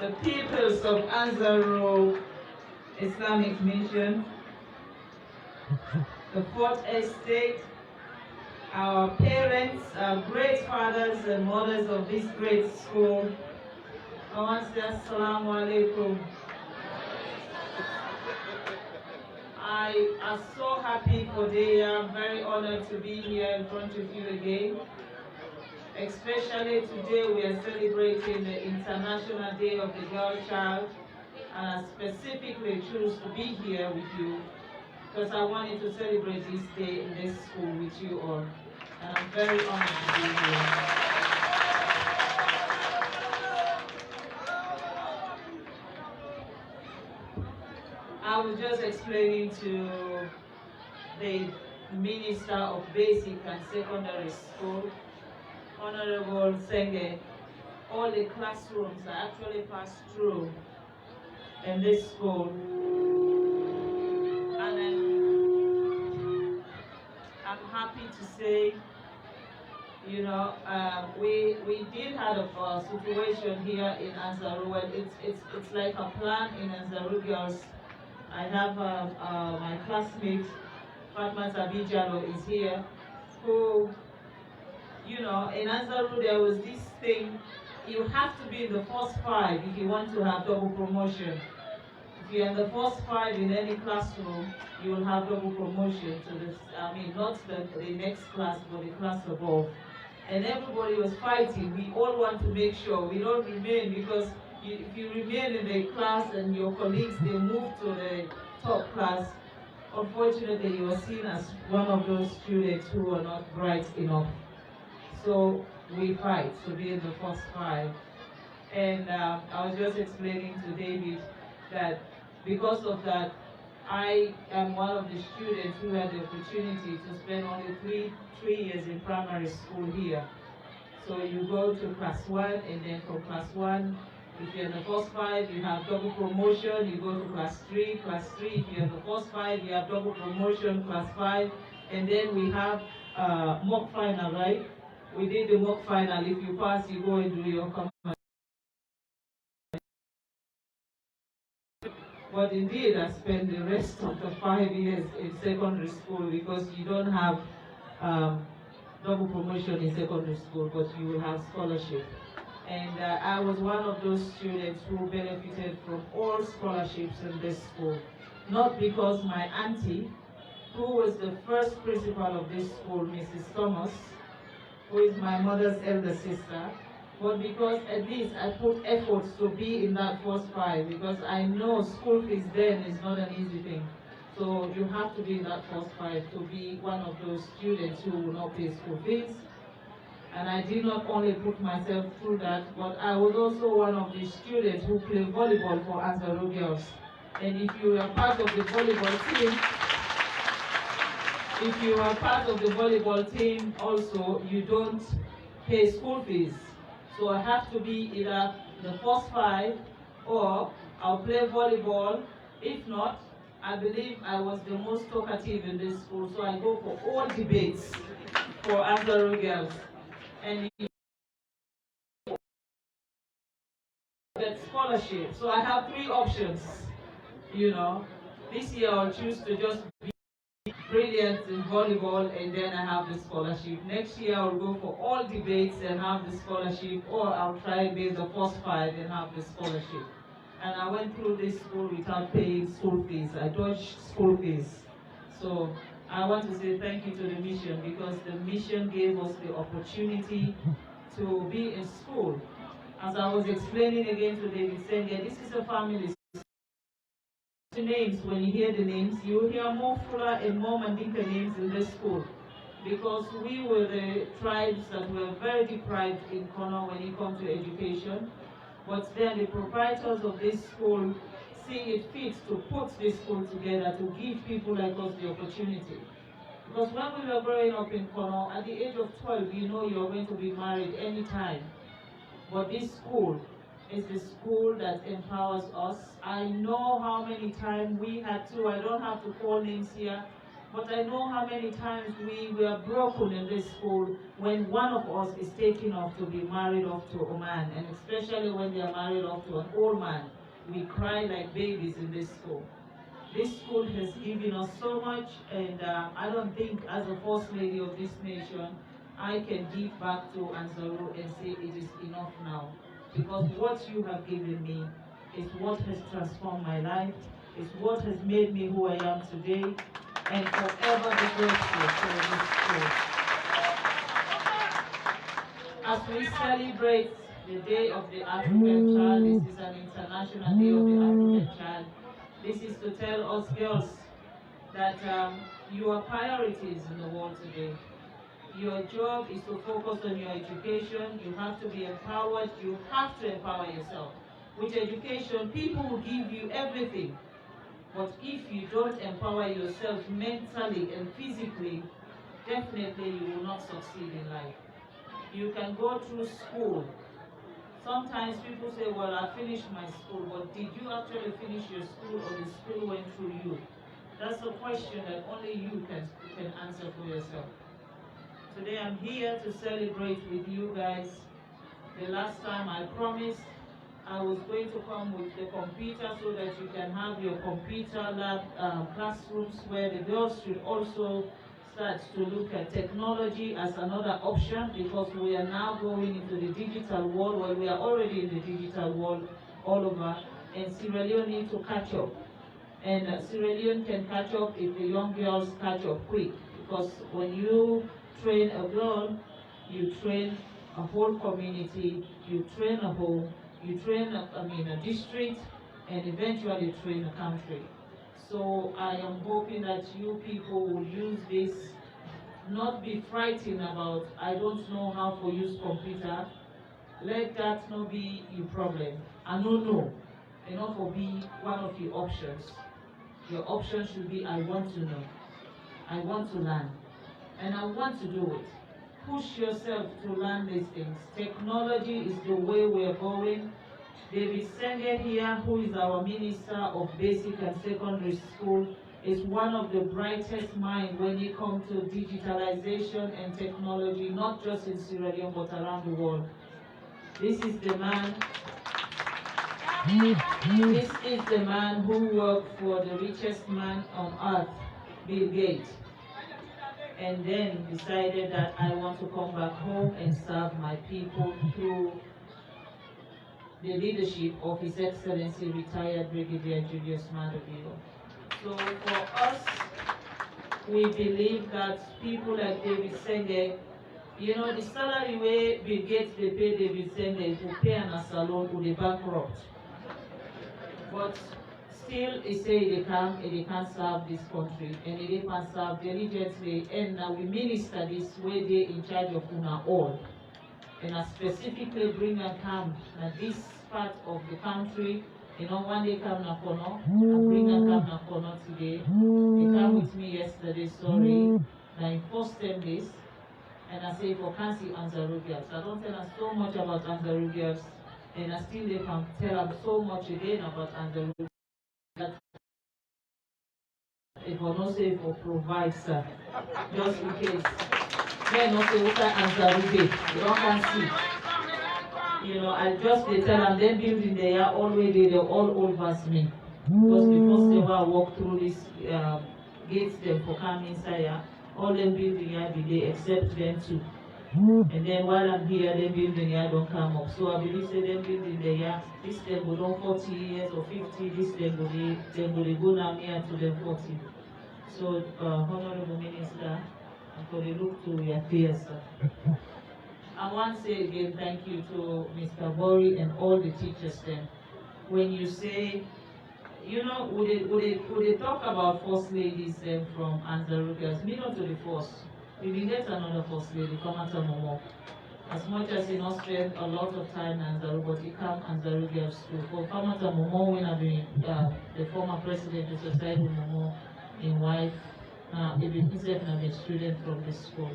the peoples of Anzaru Islamic Mission, the Fourth Estate, our parents, our great fathers and mothers of this great school. I want to say Assalamu alaikum. I am so happy for today. I'm very honored to be here in front of you again. Especially today we are celebrating the International Day of the Girl Child, and I specifically choose to be here with you because I wanted to celebrate this day in this school with you all. And I'm very honored to be here. I was just explaining to the Minister of Basic and Secondary School, Honorable Senge, all the classrooms I actually passed through in this school. And I'm happy to say, you know, we did have a situation here in Anzaru, and it's like a plan in Anzaru girls. I have my classmate, Fatma Sabijalo is here, who, you know, in Anzaru there was this thing, you have to be in the first 5 if you want to have double promotion. If you're in the first 5 in any classroom, you will have double promotion to this, I mean, not the next class, but the class above. And everybody was fighting. We all want to make sure we don't remain, because if you remain in the class and your colleagues, they move to the top class, unfortunately you are seen as one of those students who are not bright enough. So we fight to be in the first 5. And I was just explaining to David that because of that, I am one of the students who had the opportunity to spend only three years in primary school here. So you go to class 1, and then from class 1, if you're in the first 5, you have double promotion, you go to class 3, if you're in the first 5, you have double promotion, class 5, and then we have mock final, right? We did the mock final. If you pass, you go and do your command. But indeed, I spent the rest of the 5 years in secondary school, because you don't have double promotion in secondary school, but you will have scholarship. And I was one of those students who benefited from all scholarships in this school. Not because my auntie, who was the first principal of this school, Mrs. Thomas, who is my mother's elder sister, but because at least I put efforts to be in that first 5, because I know school fees then is not an easy thing. So you have to be in that first 5 to be one of those students who will not pay school fees. And I did not only put myself through that, but I was also one of the students who played volleyball for Anzaru girls. And if you are part of the volleyball team, also, you don't pay school fees. So I have to be either the first 5 or I'll play volleyball. If not, I believe I was the most talkative in this school, so I go for all debates for Anzaru girls. And get scholarship. So I have 3 options, you know. This year I'll choose to just be brilliant in volleyball and then I have the scholarship. Next year I'll go for all debates and have the scholarship, or I'll try and be the first 5 and have the scholarship. And I went through this school without paying school fees. I dodged school fees. So I want to say thank you to the mission, because the mission gave us the opportunity to be in school. As I was explaining again to David Senge, this is a family. The names, when you hear the names, you hear more Fula and more Mandinka names in this school, because we were the tribes that were very deprived in Kono when it comes to education. But then the proprietors of this school see it fit to put this school together to give people like us the opportunity. Because when we were growing up in Kono, at the age of 12, you know you're going to be married anytime. But this school is the school that empowers us. I know how many times we had to, I don't have to call names here, but I know how many times we were broken in this school when one of us is taken off to be married off to a man, and especially when they are married off to an old man. We cry like babies in this school. This school has given us so much, and I don't think as a First Lady of this nation, I can give back to Anzaru and say it is enough now. Because what you have given me is what has transformed my life, is what has made me who I am today, and forever be grateful for this school. As we celebrate the Day of the African Child, this is an International Day of the African Child. This is to tell us girls that you are priorities in the world today. Your job is to focus on your education. You have to be empowered. You have to empower yourself. With education, people will give you everything. But if you don't empower yourself mentally and physically, definitely you will not succeed in life. You can go through school. Sometimes people say, well, I finished my school, but did you actually finish your school, or the school went through you? That's a question that only you can answer for yourself. Today I'm here to celebrate with you guys. The last time I promised I was going to come with the computer so that you can have your computer lab classrooms, where the girls should also start to look at technology as another option, because we are now going into the digital world. Well, we are already in the digital world all over, and Sierra Leone need to catch up. And Sierra Leone can catch up if the young girls catch up quick, because when you train a girl, you train a whole community, you train a home, you train a district, and eventually train a country. So I am hoping that you people will use this, not be frightened about, I don't know how to use computer. Let that not be your problem. I don't know. Enough will be one of your options. Your option should be, I want to know. I want to learn. And I want to do it. Push yourself to learn these things. Technology is the way we're going. David Senge here, who is our Minister of Basic and Secondary School, is one of the brightest minds when it comes to digitalization and technology, not just in Sierra Leone, but around the world. This is the man who worked for the richest man on earth, Bill Gates, and then decided that I want to come back home and serve my people through the leadership of His Excellency retired Brigadier Julius Madabilo. So for us, we believe that people like David Senge You know, the salary where Bill Gates they pay, they will send they will pay an salon who they bankrupt. But still, they say they can't serve this country, and they can serve diligently. And now we minister this way they in charge of una all, and I specifically bring and come now this part of the country. You know, one day come na kono, I bring and come na kono today. They come with me yesterday, sorry. I enforced them this. And I say for Kansi Anzarugias. I don't tell them so much about Anzarugias, and I still they can tell them so much again about Anzarugias. It will not say for provide, sir, just in case. They not say what Anzarugias. You don't can see. You know, I just they tell them they building they are already they all over me. Because before they ever walk through this gates them for coming inside. All them building here be there except them two. And then while I'm here, them building here don't come up. So I believe say them building there, this them go down 40 years or 50, this them go down here to them 40. So Honorable Minister, I'm going to look to your fears, sir. I want to say again thank you to Mr. Bori and all the teachers then. When you say, you know, would they talk about first ladies from Anzarugias? Me not to the first. We will get another first lady, Kamata Momo. As much as you not spend a lot of time in Anzaru, but you come Anzarugias school. For Kamata Momo, when I've been the former president of Society Momo in wife, if you himself have been a student from this school.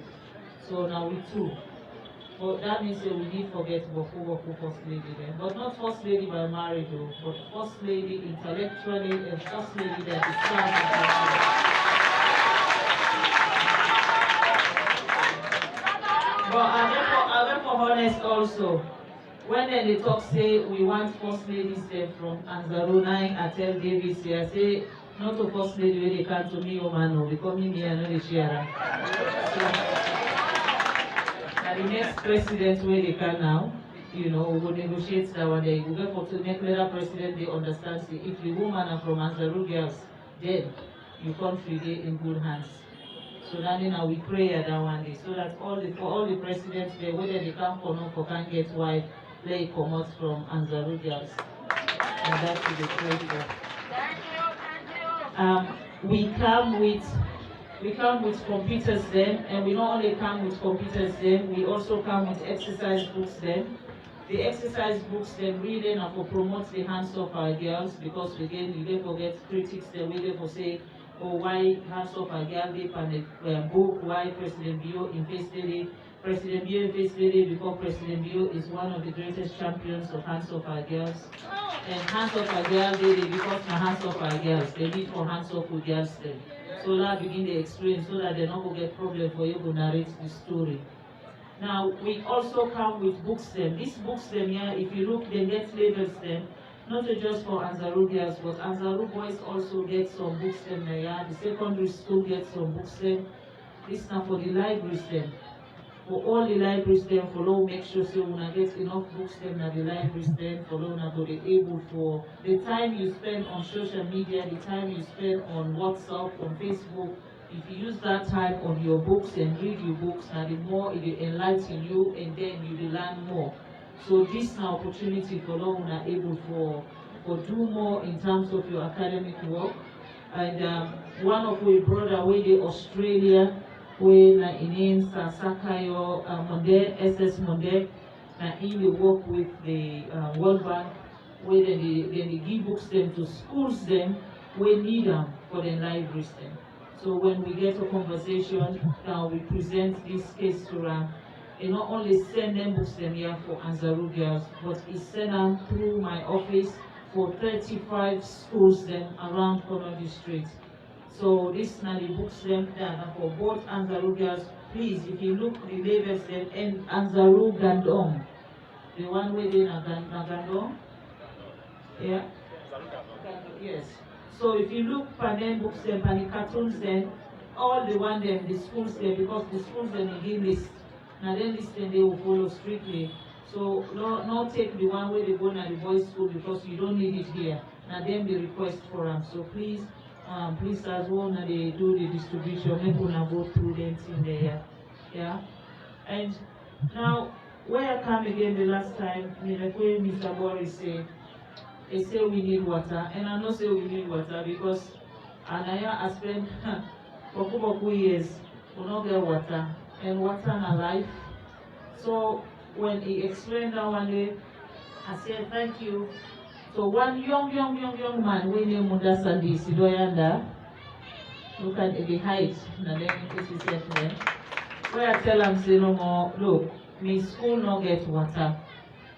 So now we two. But that means that we need to forget Boku first lady then. But not first lady by marriage, but first lady intellectually and first lady that is But I'm for honest also. When they talk say we want first ladies there from Anzaru 9, I tell Davis here, I say not to first lady when they come to me, oh man, because me and the share. The next president where they can now, you know, we will negotiate that one day. We go for to make later president they understand see if the woman are from Anzarugias, then your country they in good hands. So that now we pray at that one day. So that for all the presidents there, whether they come for can get wife, they come out from Anzarugias. And that is the prayer for. We come with computers then, and we not only come with computers then, we also come with exercise books then. The exercise books then reading and for promote the hands of our girls, because again you don't forget critics then we don't say, oh why hands of our girl they pan the book, why President Bio invested it. President Bio invested it because President Bio is one of the greatest champions of hands of our girls. And hands of our girls they because my hands of our girls, they need for hands of our girls then. So that begin the experience so that they not go get problem for you to narrate the story. Now we also come with books then. These books then here, if you look, they get labels then, not just for Anzaru girls, but Anzaru boys also get some books then here. The secondary school gets some books then. This now for the libraries then. For all the libraries then, follow make sure so when I get enough books then at the libraries then, follow now to be able for the time you spend on social media, the time you spend on WhatsApp, on Facebook, if you use that time on your books and read your books, now the more it will enlighten you and then you will learn more. So this now opportunity for long are able for do more in terms of your academic work. And one of our brother way the Australia when in Sakayo Monde, SS Monde, in the work with the World Bank, where they give books them to schools them, we need them for the libraries them. So when we get a conversation, we present this case to them. And not only send them books them here for Anzaru girls, but it send them through my office for 35 schools them around Kono district. So this now the books them that for both Anzaru girls. Please, if you look the labels them and Anzaru Gandong, the one where they Gandong, yeah, yes. So if you look for them books them and the cartoons then, all the one them the schools there because the schools them give list. Now then this then they will follow strictly. So not take the one where they go to the boys' school because you don't need it here. Now then the request for them. So please. Please as well now they do the distribution, make una go through them in there. Yeah. And now, where I come again the last time, like when Mr. Boris say, they say we need water, and I know say we need water because I spent for years we not get water, and water in life. So when he explained that one day, I said thank you. So one young man, we name Munda Sandy Sidoyanda, look at the height, and then he said where I tell him say no more, look, me school no get water.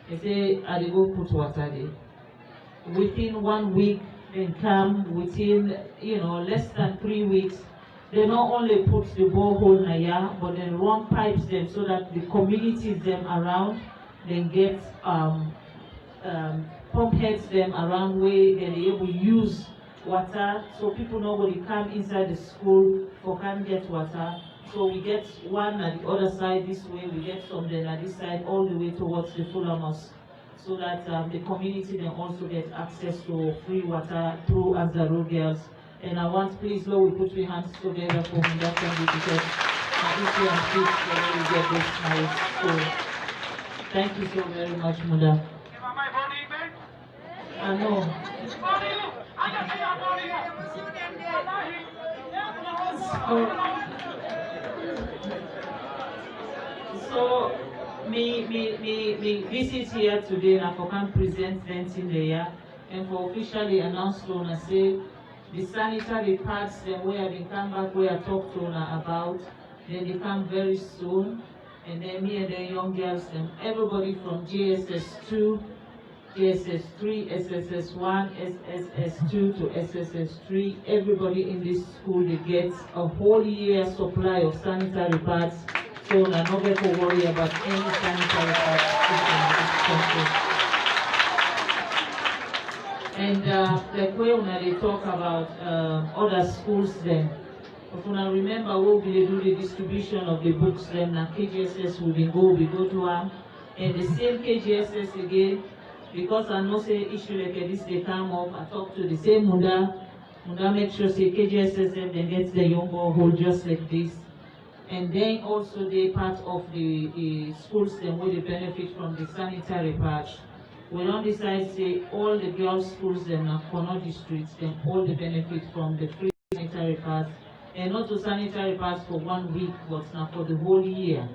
They say I dey go put water there. Within 1 week, then come within less than 3 weeks. They not only put the borehole in here, but then run pipes them so that the communities them around then get pump heads them around where they're able to use water, so people nobody come inside the school for can't get water. So we get one at the other side this way, we get some then at this side all the way towards the Fuller Mosque, so that the community then also get access to free water through Anzaru Girls. And I want, please, Lord, we put your hands together for me that can be because I think we get this nice school. Thank you so very much, Mother. I know. So me visit here today and I can present them in the year and for officially announce to and say the sanitary pads them where they come back where I talk to about, then they come very soon, and then me and the young girls and everybody from GSS 2, GSS 3, SSS 1, SSS 2 to SSS 3, everybody in this school they get a whole year supply of sanitary pads. So I don't get to worry about any sanitary pads in this country. And like when they talk about other schools then, if you remember what we do the distribution of the books then, na KGSS we go to them, and the same KGSS again, because I know say issue like this they come up, I talk to the same Munda make sure say KGSS then gets the young borehole just like this. And then also they part of the schools then where they benefit from the sanitary patch. We don't decide say all the girls' schools them are Kono districts, then all the benefit from the free sanitary pads, and not to sanitary pads for 1 week, but now for the whole year.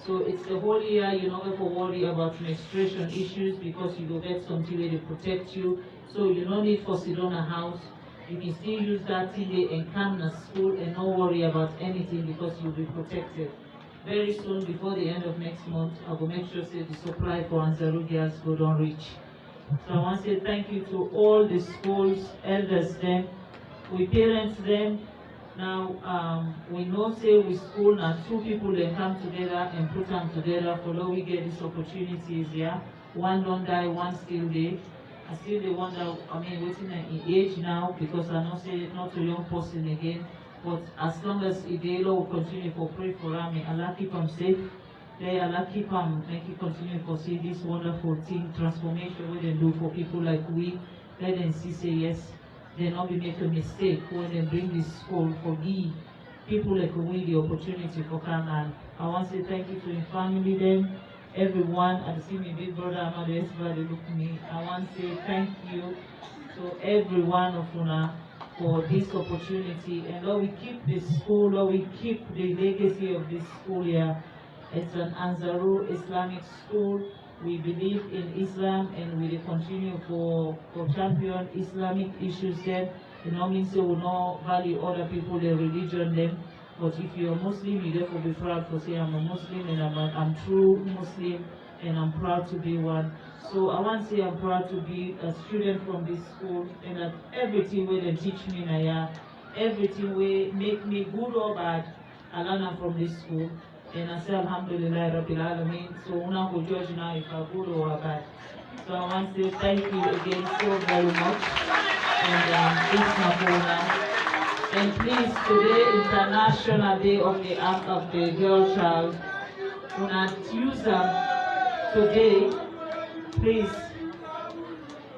So it's the whole year. You don't have to worry about menstruation issues because you will get something where they protect you. So you don't need for sit on a house. You can still use that till they encamp in school and not worry about anything because you'll be protected. Very soon, before the end of next month, I will make sure say the supply for Anzaru Girls go down reach. So I want to say thank you to all the schools, elders them, we parents them. Now we know say we school now 2 people they come together and put them together for how we get these opportunities here. One don't die, one still there. I still the wonder, I mean, waiting in age now because I know say not a young person again. But as long as the Lord will continue to pray for him, may Allah keep him safe. May Allah keep him, make it continue to see this wonderful thing, transformation we they do for people like we. Let them see say yes, they not be make a mistake when they bring this school for give people like we the opportunity for come. And I want to say thank you to your family them, everyone. I see my big brother, I'm not the everybody look at me. I want to say thank you to every one of you for this opportunity, and Lord, we keep this school, Lord, we keep the legacy of this school here. It's an Anzaru Islamic school. We believe in Islam and we will continue for champion Islamic issues then. You know, means we will not value other people, their religion then. But if you're Muslim, you therefore be proud to say I'm a Muslim and I'm true Muslim and I'm proud to be one. So I want to say I'm proud to be a student from this school, and that everything where they teach me now, everything where make me good or bad, I learn from this school. And I say Alhamdulillah Rabbil Alameen. So una will judge now if I'm good or bad. So I want to say thank you again so very much. And please, today is the National Day of the Act of the Girl Child. Una use today. Please,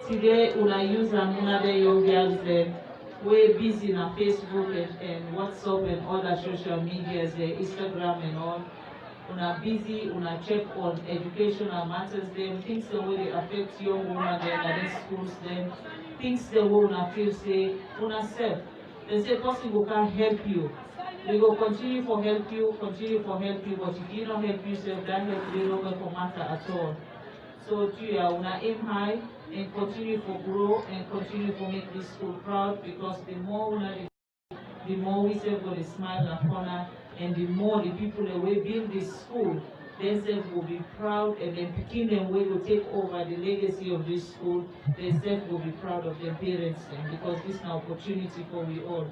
today una use another young girls there. We're busy on Facebook and WhatsApp and other social medias, Instagram and all. una busy, una check on educational matters, them things the way they affect young women in these schools, them things the way una feel say una self. They say possible can help you. We will continue for help you, but if you don't help yourself, that help you don't make matter at all. So to una aim high and continue for grow and continue for make this school proud, because the more the more we say go to smile in the corner, and the more the people that will build this school themselves will be proud, and then picking them will take over the legacy of this school. Themselves will be proud of their parents, because this is an opportunity for we all.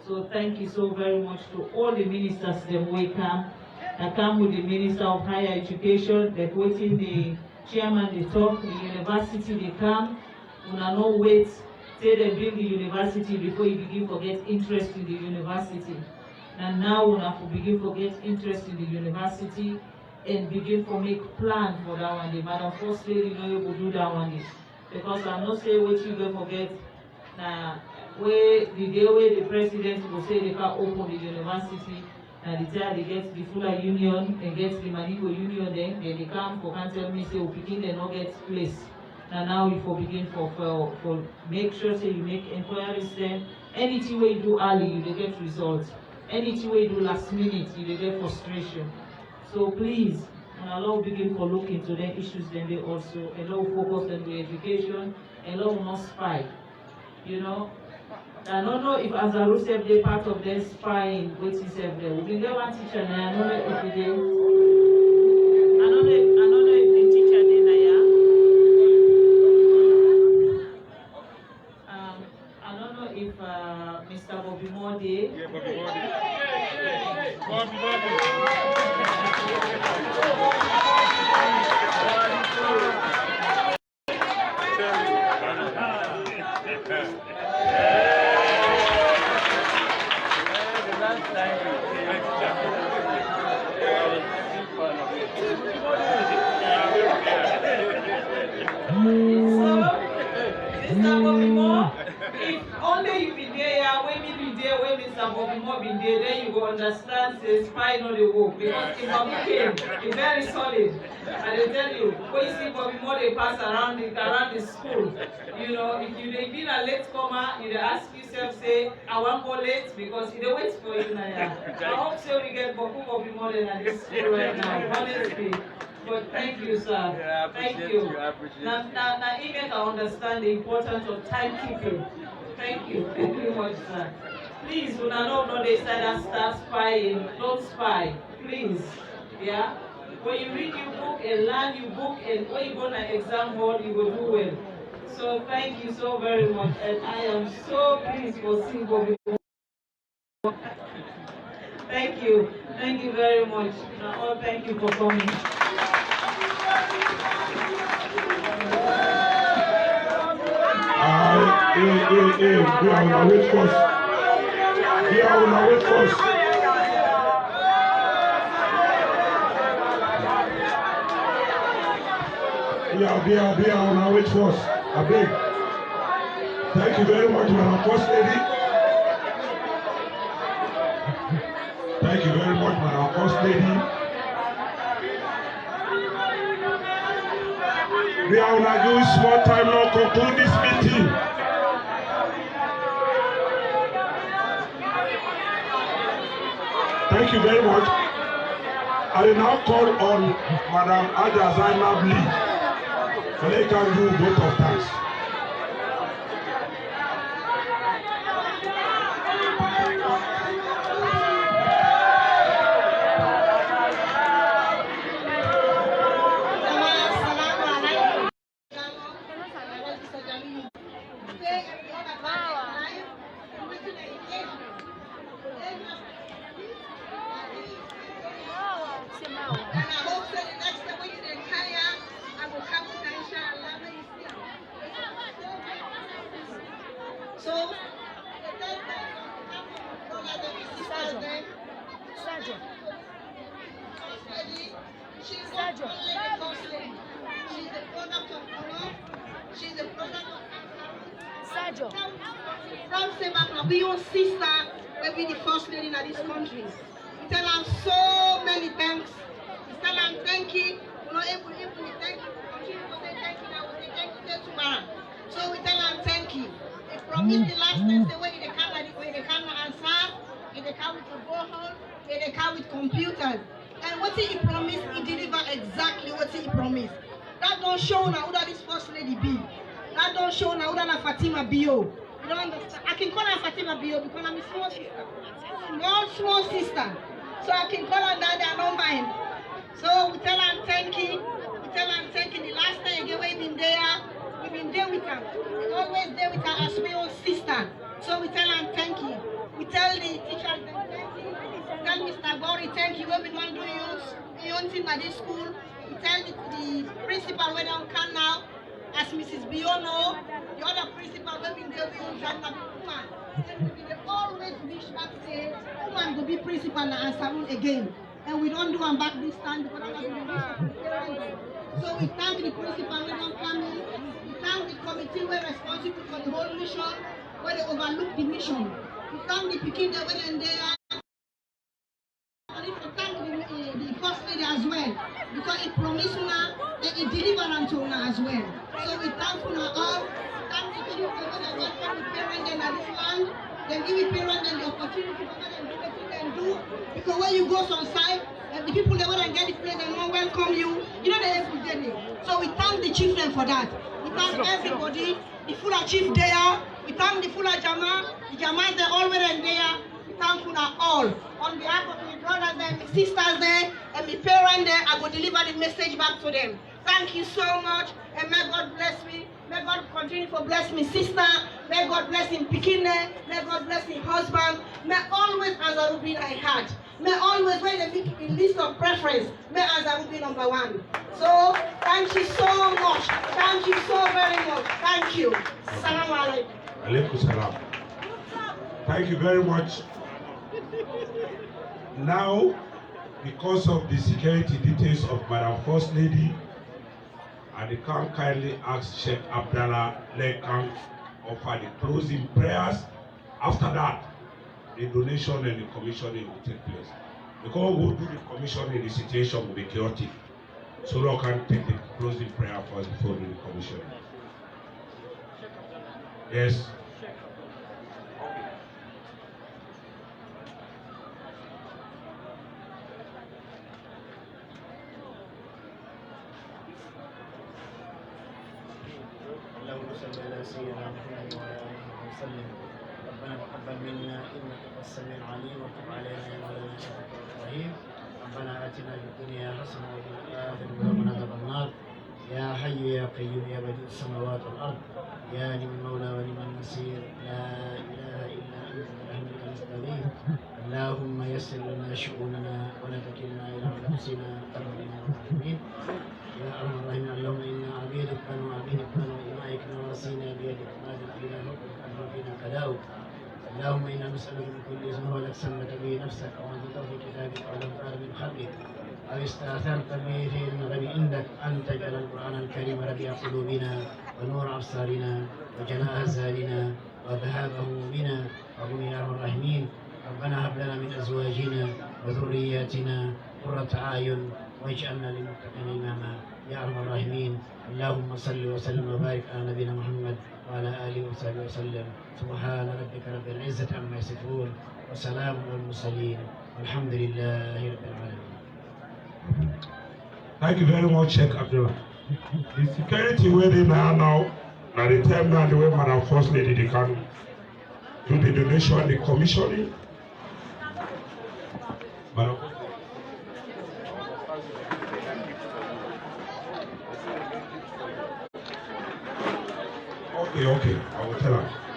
So thank you so very much to all the ministers that will come. I come with the Minister of Higher Education, that waiting the chairman they talk, the university they come. Una no wait till they build the university before you begin to get interest in the university. And now una begin to get interest in the university and begin to make plan for that one. The Madam First Lady know you will do that one. Because I know say what you going forget now. Where the day where the president will say they can open the university, and the time they get the Fuller Union and get the Manigo Union, then they come for can tell me say we begin they not get place. Now you for begin for make sure say you make inquiries then. Anything where you do early, you get results. Anything where you do last minute, you get frustration. So please, and allow begin for look into the issues then they also allow focus on the education, allow not spy. You know. I don't know if Azaru said they part of their spying, which is there. We get one teacher now, I don't know if they I don't know if the teacher did I don't know if Mr. Bobby Moore did. Yeah, Bobby Moore did. Bobby if only you be there, when you be there, when Mr. Bobby Moore be there, then you will understand the spy not the work. Because if Bobby came, it's very solid. And they tell you, when you see Bobby Moore, they pass around the school. You know, if you been a late comer, you ask yourself, say, I want go late, because they wait for you now. I hope so we get Bobby Moore in this school right now, honestly. But thank you, sir. Yeah, thank you. Now, even I understand the importance of timekeeping. Thank you very much, sir. Please, when I know they said I start spying, don't spy. Please. Yeah? When you read your book and learn your book, and when you go to an exam hall, you will do well. So thank you so very much. And I am so pleased for seeing Bobby. Thank you. Thank you very much. Now, all thank you for coming. We are on our way first. We are on our way first. We are on our way first. I beg. Thank you very much, Madam First Lady. Thank you very much, Madam First Lady. We are on a small time now to conclude this meeting. Thank you very much. I will now call on Madam Aja Zainab Lee, so they can do both of thanks. Be your sister will be the first lady in this country. We tell her so many thanks he promised, he deliver exactly what he promised. That don't show now who that this first lady be. That don't show now who that Fatima B.O. You don't understand? I can call her Fatima B.O. because I'm a small sister. Small sister. So I can call her that, I don't mind. So we tell her thank you. We tell her thank you. The last time again we've been there with her. We're always there with her as my own sister. So we tell her thank you. We tell the teachers thank you. We tell Mr. Gori thank you. What we want to use the own thing at this school. We tell the principal when I can now, as Mrs. Biono, the other principal when we there with Jana woman. They always wish back say, woman will be principal and answer again. And we don't do them back this time because I'm not doing this. So we thank the principal when I'm coming. We thank the committee who are responsible for the whole mission, where they overlook the mission. We thank the Pekin that went there. And we thank the first lady as well, because it promised her and it delivered unto her as well. So we thank her all. Thank the children when they welcome the parents in this land. Then give the parents the opportunity to go and do what they can do. Because when you go on site, the people that want to get the place, they won't welcome you. You know they have to get it. So we thank the children for that. We thank everybody. The Fula chief there. We thank the Fula Jama. The Jamas they're already there. We thank Fula all. On behalf of my brothers there, my sisters there, and my parents there, I will deliver the message back to them. Thank you so much, and may God bless me. May God continue to bless my sister. May God bless him Pikine. May God bless his husband. May always Answer be I had. May always when they make a list of preference, may Answer be number one. So thank you so much. Thank you so very much. Thank you. Assalamu alaikum. Alaikum salam. Thank you very much. Now, because of the security details of Madam First Lady, I can kindly ask Sheikh Abdallah Lekan offer the closing prayers. After that, the donation and the commissioning will take place. Because we'll do the commissioning, the situation will be chaotic. So we can take the closing prayer first before doing the commissioning. Yes. اللهم صل على سيدنا محمد وعلى اله وسلم. ربنا تقبل منا انك انت السميع العليم وتب علينا يا مولانا انك انت الرحيم. ربنا اتنا في الدنيا حسنه وفي الاخره وقنا عذاب النار. يا حي يا قيوم يا بديع السماوات والارض يا نعم المولى ونعم النصير. لا اله الا انت برحمتك نستغيث. اللهم يسر لنا شؤوننا ولا تكلنا الى انفسنا طرفنا الراحمين. يا ارحم الراحمين. اللهم انا عبيدك وعبيدك وامائك نواصينا بيدك ماض فينا حكمك امر فينا قضاؤك. اللهم انا نسالك من كل اسم هو لك سميت به نفسك وانزلت في كتابك ولم تر من خلقك او استاثرت به في الغيب عندك ان تجعل القران الكريم ربيع قلوبنا ونور ابصارنا وجلاء احزاننا وذهاب همومنا وهم يا ارحم الراحمين. ربنا هب لنا من ازواجنا وذرياتنا قرة اعين واجعلنا للمتقين اماما يا ارحم الراحمين. اللهم صل وسلم وبارك على نبينا محمد وعلى اله وصحبه وسلم. سبحان ربك رب العزه عما يصفون وسلام على المرسلين والحمد لله رب العالمين. Thank you very much, Sheikh Abdullah. The security where they are now, at the time now, the way Madam First Lady they can do the donation, the commissioning. Madam. Okay, I will tell her.